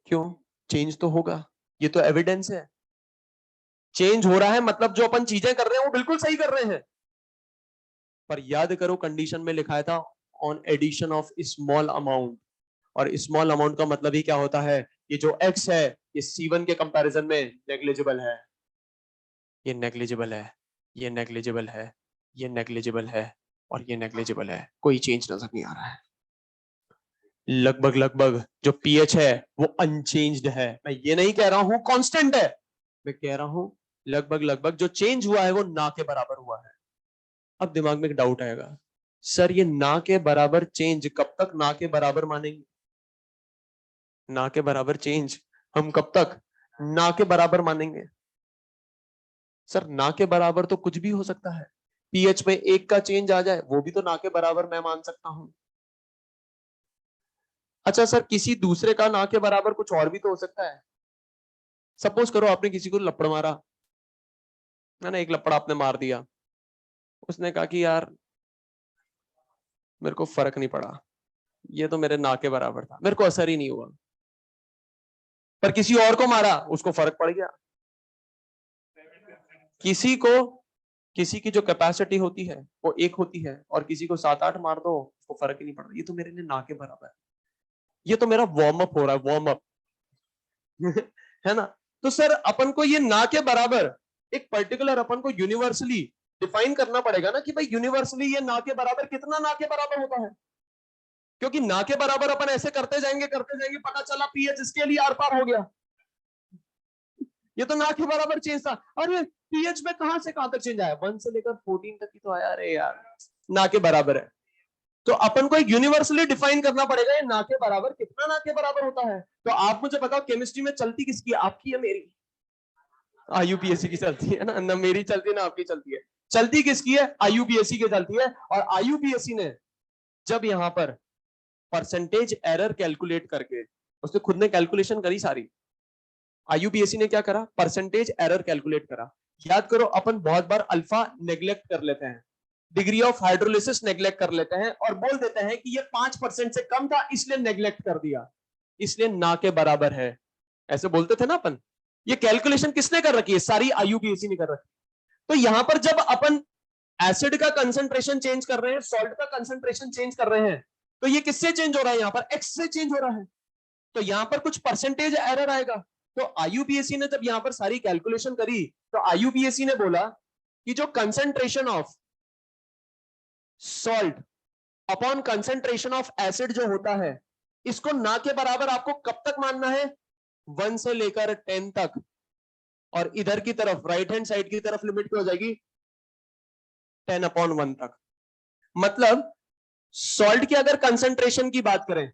क्यों, चेंज तो होगा, ये तो एविडेंस है, चेंज हो रहा है मतलब जो अपन चीजें कर रहे हैं वो बिल्कुल सही कर रहे हैं। पर याद करो कंडीशन में लिखा था on addition of small amount, और स्मॉल अमाउंट का मतलब ही क्या होता है, ये जो X है ये C1 के कंपैरिजन में नेग्लिजिबल है, ये नेग्लिजिबल है, ये नेग्लिजिबल है, ये नेग्लिजिबल है, और ये नेग्लिजिबल है, कोई चेंज नजर नहीं आ रहा है। लगभग लगभग जो पीएच है वो अनचेंज्ड है, मैं ये नहीं कह रहा हूं कांस्टेंट है, मैं कह रहा हूं लगभग लगभग जो चेंज हुआ है वो ना के बराबर हुआ है। अब दिमाग में एक डाउट आएगा, सर ये ना के बराबर चेंज कब तक ना के बराबर मानेंगे, ना के बराबर चेंज हम कब तक ना के बराबर मानेंगे। सर ना के बराबर तो कुछ भी हो सकता है, पीएच में एक का चेंज आ जाए वो भी तो ना के बराबर मैं मान सकता हूं। अच्छा सर किसी दूसरे का ना के बराबर कुछ और भी तो हो सकता है, सपोज करो आपने किसी को लपड़ मारा है ना, एक लपड़ आपने मार दिया, उसने कहा कि यार मेरे को फर्क नहीं पड़ा, ये तो मेरे ना के बराबर था, मेरे को असर ही नहीं हुआ, पर किसी और को मारा उसको फर्क पड़ गया। किसी को, किसी की जो कैपेसिटी होती है वो एक होती है, और किसी को 7-8 मार दो उसको फर्क ही नहीं पड़ रहा, ये तो मेरे लिए ना के बराबर है, ये तो मेरा वार्म अप हो रहा है, वार्म अप है ना। तो सर अपन को ये ना के बराबर एक पर्टिकुलर अपन को यूनिवर्सली डिफाइन करना पड़ेगा ना कि भाई यूनिवर्सली ये ना के बराबर कितना ना के बराबर होता है, क्योंकि ना के बराबर अपन ऐसे करते जाएंगे पता चला पीएच इसके लिए आर पार हो गया। ये तो ना के बराबर चेंज था, अरे पीएच में कहां से कहां तक चेंज आया, 1 से लेकर 14 तक ही तो आया। अरे यार ना के बराबर है, तो अपन को एक यूनिवर्सली डिफाइन करना पड़ेगा ये ना के बराबर कितना ना के बराबर होता है। तो आप मुझे बताओ केमिस्ट्री में चलती किसकी, आपकी या मेरी? आईयूपीएससी की चलती है ना, मेरी चलती है ना आपकी चलती है। चलती किसकी है? आईयूपीएससी की चलती है। और आईयूपीएससी ने जब यहां पर परसेंटेज एरर कैलकुलेट करके, उसने खुद ने कैलकुलेशन करी सारी, आईयूपीएससी ने क्या करा, परसेंटेज एरर कैलकुलेट करा। याद करो अपन बहुत बार अल्फा नेग्लेक्ट कर लेते हैं, डिग्री ऑफ हाइड्रोलिसिस नेग्लेक्ट कर लेते हैं और बोल देते हैं कि ये 5% से कम था इसलिए नेग्लेक्ट कर दिया, इसलिए ना के बराबर है, ऐसे बोलते थे ना अपन। ये कैलकुलेशन किसने कर रखी है? सारी आईयूपीएससी ने कर रखी। तो यहां पर जब अपन एसिड का कंसंट्रेशन चेंज कर रहे हैं, सॉल्ट का कंसंट्रेशन चेंज कर रहे हैं, तो ये किससे चेंज हो रहा है? यहां पर एक्स से चेंज हो रहा है, तो यहां पर कुछ परसेंटेज एरर आएगा। तो आईयूपीएससी ने जब यहां पर सारी कैलकुलेशन करी, तो आईयूपीएससी ने बोला कि जो concentration of salt upon concentration of acid जो होता है, इसको ना के बराबर आपको कब तक मानना है? 1 से लेकर 10 तक, और इधर की तरफ राइट हैंड साइड की तरफ लिमिट क्या हो जाएगी? 10/1 तक। मतलब सॉल्ट की अगर कंसंट्रेशन की बात करें,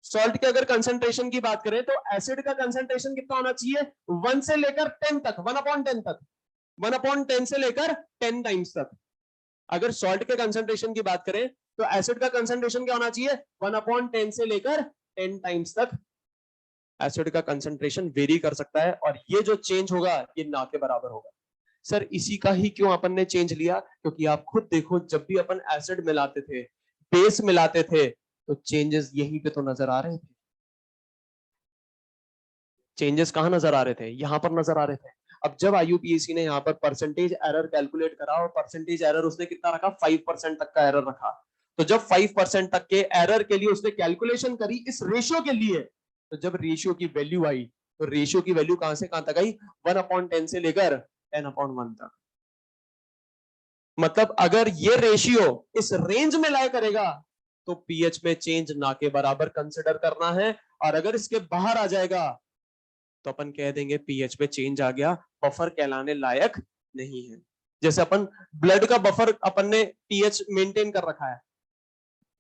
सॉल्ट के अगर कंसंट्रेशन की बात करें, तो एसिड का कंसंट्रेशन कितना होना चाहिए? 1 से लेकर 10 तक, 1/10 तक, 1/10 से लेकर 10 टाइम्स तक। अगर सॉल्ट के कंसंट्रेशन की बात करें तो एसिड का कंसंट्रेशन क्या होना चाहिए? 1/10 से लेकर 10 टाइम्स तक एसिड का कंसंट्रेशन वेरी कर सकता है, और ये जो चेंज होगा ये ना के बराबर होगा। सर इसी का ही क्यों अपन ने चेंज लिया? क्योंकि आप खुद देखो जब भी अपन एसिड मिलाते थे, बेस मिलाते थे, तो चेंजेस यहीं पे तो नजर आ रहे थे। चेंजेस कहां नजर आ रहे थे? यहां पर नजर आ रहे थे। अब जब आईयूपीएससी ने यहां पर परसेंटेज एरर कैलकुलेट करा, और परसेंटेज एरर उसने कितना रखा? 5% तक का एरर रखा। तो जब 5% तक के एरर के लिए उसने कैलकुलेशन करी इस रेशियो के लिए, तो जब रेशियो की वैल्यू आई, तो रेशियो की वैल्यू कहां से कहां तक आई? 1/10 से लेकर 10/1 तक। मतलब अगर ये रेशियो इस रेंज में लाया करेगा, तो पीएच में चेंज ना के बराबर कंसिडर करना है, और अगर इसके बाहर आ जाएगा तो अपन कह देंगे पीएच में चेंज आ गया, बफर कहलाने लायक नहीं है। जैसे अपन ब्लड का बफर अपन ने पीएच मेंटेन कर रखा है,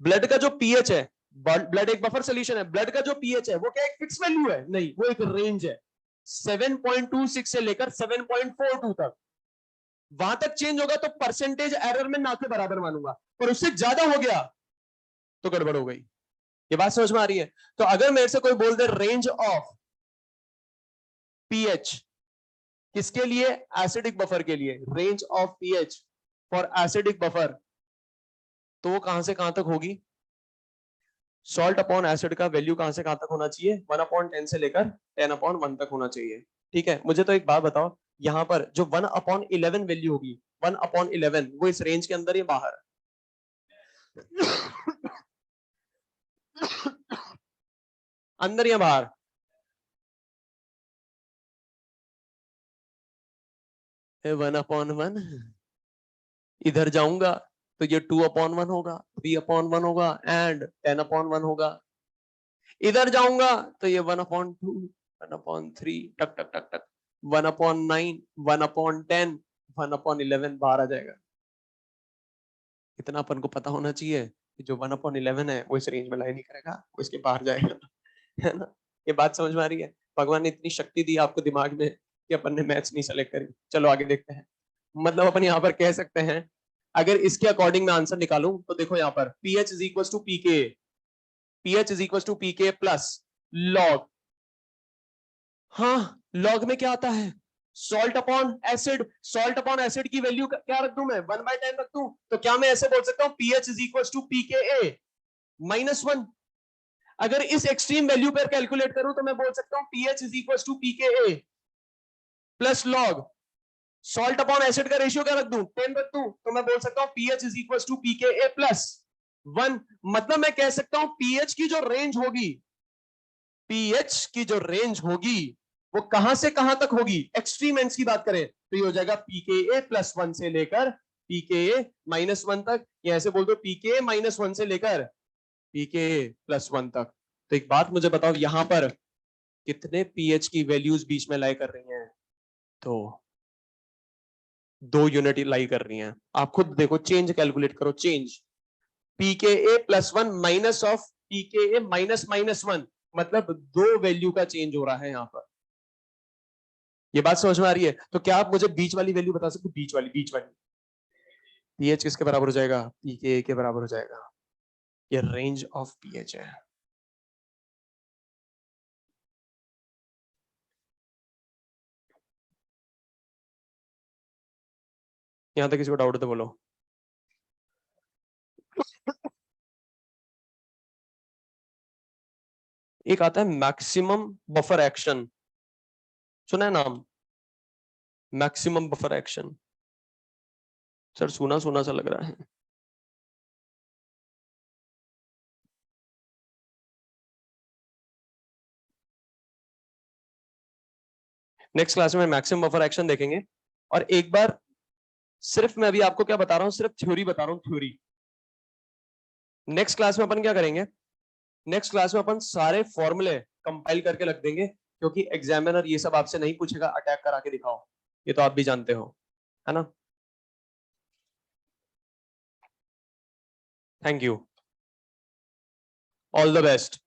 ब्लड का जो पीएच है, ब्लड एक बफर सोल्यूशन है, ब्लड का जो पीएच है वो क्या एक फिक्स वैल्यू है? नहीं, वो एक रेंज है, 7.26 से लेकर 7.42 तक। वहां तक चेंज होगा तो परसेंटेज एरर में ना के बराबर मानूंगा, और उससे ज्यादा हो गया तो गड़बड़ हो गई। ये बात समझ में आ रही है? तो अगर मेरे से कोई बोल दे रेंज ऑफ पीएच किसके लिए? एसिडिक बफर के लिए, range of pH for acidic buffer, तो वो कहां से कहां तक होगी? सॉल्ट अपॉन एसिड का वैल्यू कहां से कहां तक होना चाहिए? 1/10 से लेकर 10/1 तक होना चाहिए। ठीक है, मुझे तो एक बात बताओ, यहां पर जो 1/11 वैल्यू होगी, 1/11 वो इस रेंज के अंदर या बाहर? अंदर या बाहर? है 1/1। इधर जाऊंगा तो ये 2/1 होगा, 3/1 होगा, एंड 10/1 होगा। इधर जाऊंगा तो ये 1/2, 1/3, टक टक टक टक, 1/9, 1/10, 1/11 बाहर आ जाएगा। इतना अपन को पता होना चाहिए कि जो 1/11 है वो इस रेंज में लाई नहीं करेगा, वो इसके बाहर जाएगा। है ना? ये बात समझ में आ रही है? भगवान ने इतनी शक्ति दी आपको दिमाग में कि अपन ने मैथ्स नहीं सेलेक्ट करी। चलो आगे देखते हैं। मतलब अपन यहाँ पर कह सकते हैं, अगर इसके अकॉर्डिंग मैं आंसर निकालूं तो देखो यहाँ पर pH is equal to pK, pH is equal to pK plus log. हाँ, लॉग में क्या आता है? Salt upon acid. Salt upon acid की वैल्यू क्या रख दूं मैं? 1/10 रख दूं, तो क्या मैं ऐसे बोल सकता हूं पीएच इज इक्वल टू पीके -1? अगर इस एक्सट्रीम वैल्यू पर कैलकुलेट करूं तो मैं बोल सकता हूं pH is equal to pK plus log salt upon acid का रेशियो क्या रख दूं? 10 रख दूं, तो मैं बोल सकता हूं pH is equal to pK plus 1। मतलब मैं कह सकता हूं पीएच की जो रेंज होगी, पीएच की जो रेंज होगी वो कहां से कहां तक होगी, एक्सट्रीम एंड्स की बात करें तो ये हो जाएगा pKa +1 से लेकर pKa -1 तक, या ऐसे बोल दो pKa -1 से लेकर pKa +1 तक। तो एक बात मुझे बताओ, यहां पर कितने पीएच की वैल्यूज बीच में लाई कर रही हैं? तो 2 यूनिट लाई कर रही हैं। आप खुद देखो, चेंज कैलकुलेट करो, change pKa +1 minus of pKa -1, मतलब 2 वैल्यू का चेंज हो रहा है यहां पर। ये बात समझ में आ रही है? तो क्या आप मुझे बीच वाली वैल्यू बता सकते हो? बीच वाली पीएच किसके बराबर हो जाएगा? pKa के बराबर हो जाएगा। ये रेंज ऑफ पीएच है। यहां तक किसी को डाउट है तो बोलो। एक आता है मैक्सिमम बफर एक्शन, सुना है नाम? Maximum buffer action. सर सुना सुना सा लग रहा है। नेक्स्ट क्लास में मैक्सिमम बफर एक्शन देखेंगे। और एक बार सिर्फ मैं अभी आपको क्या बता रहा हूं, सिर्फ थ्योरी बता रहा हूं, थ्योरी। नेक्स्ट क्लास में अपन क्या करेंगे? नेक्स्ट क्लास में अपन सारे फॉर्मूले कंपाइल करके रख देंगे, क्योंकि एग्जामिनर ये सब आपसे नहीं पूछेगा अटैक करा के दिखाओ, ये तो आप भी जानते हो, है ना? Thank you, all the best.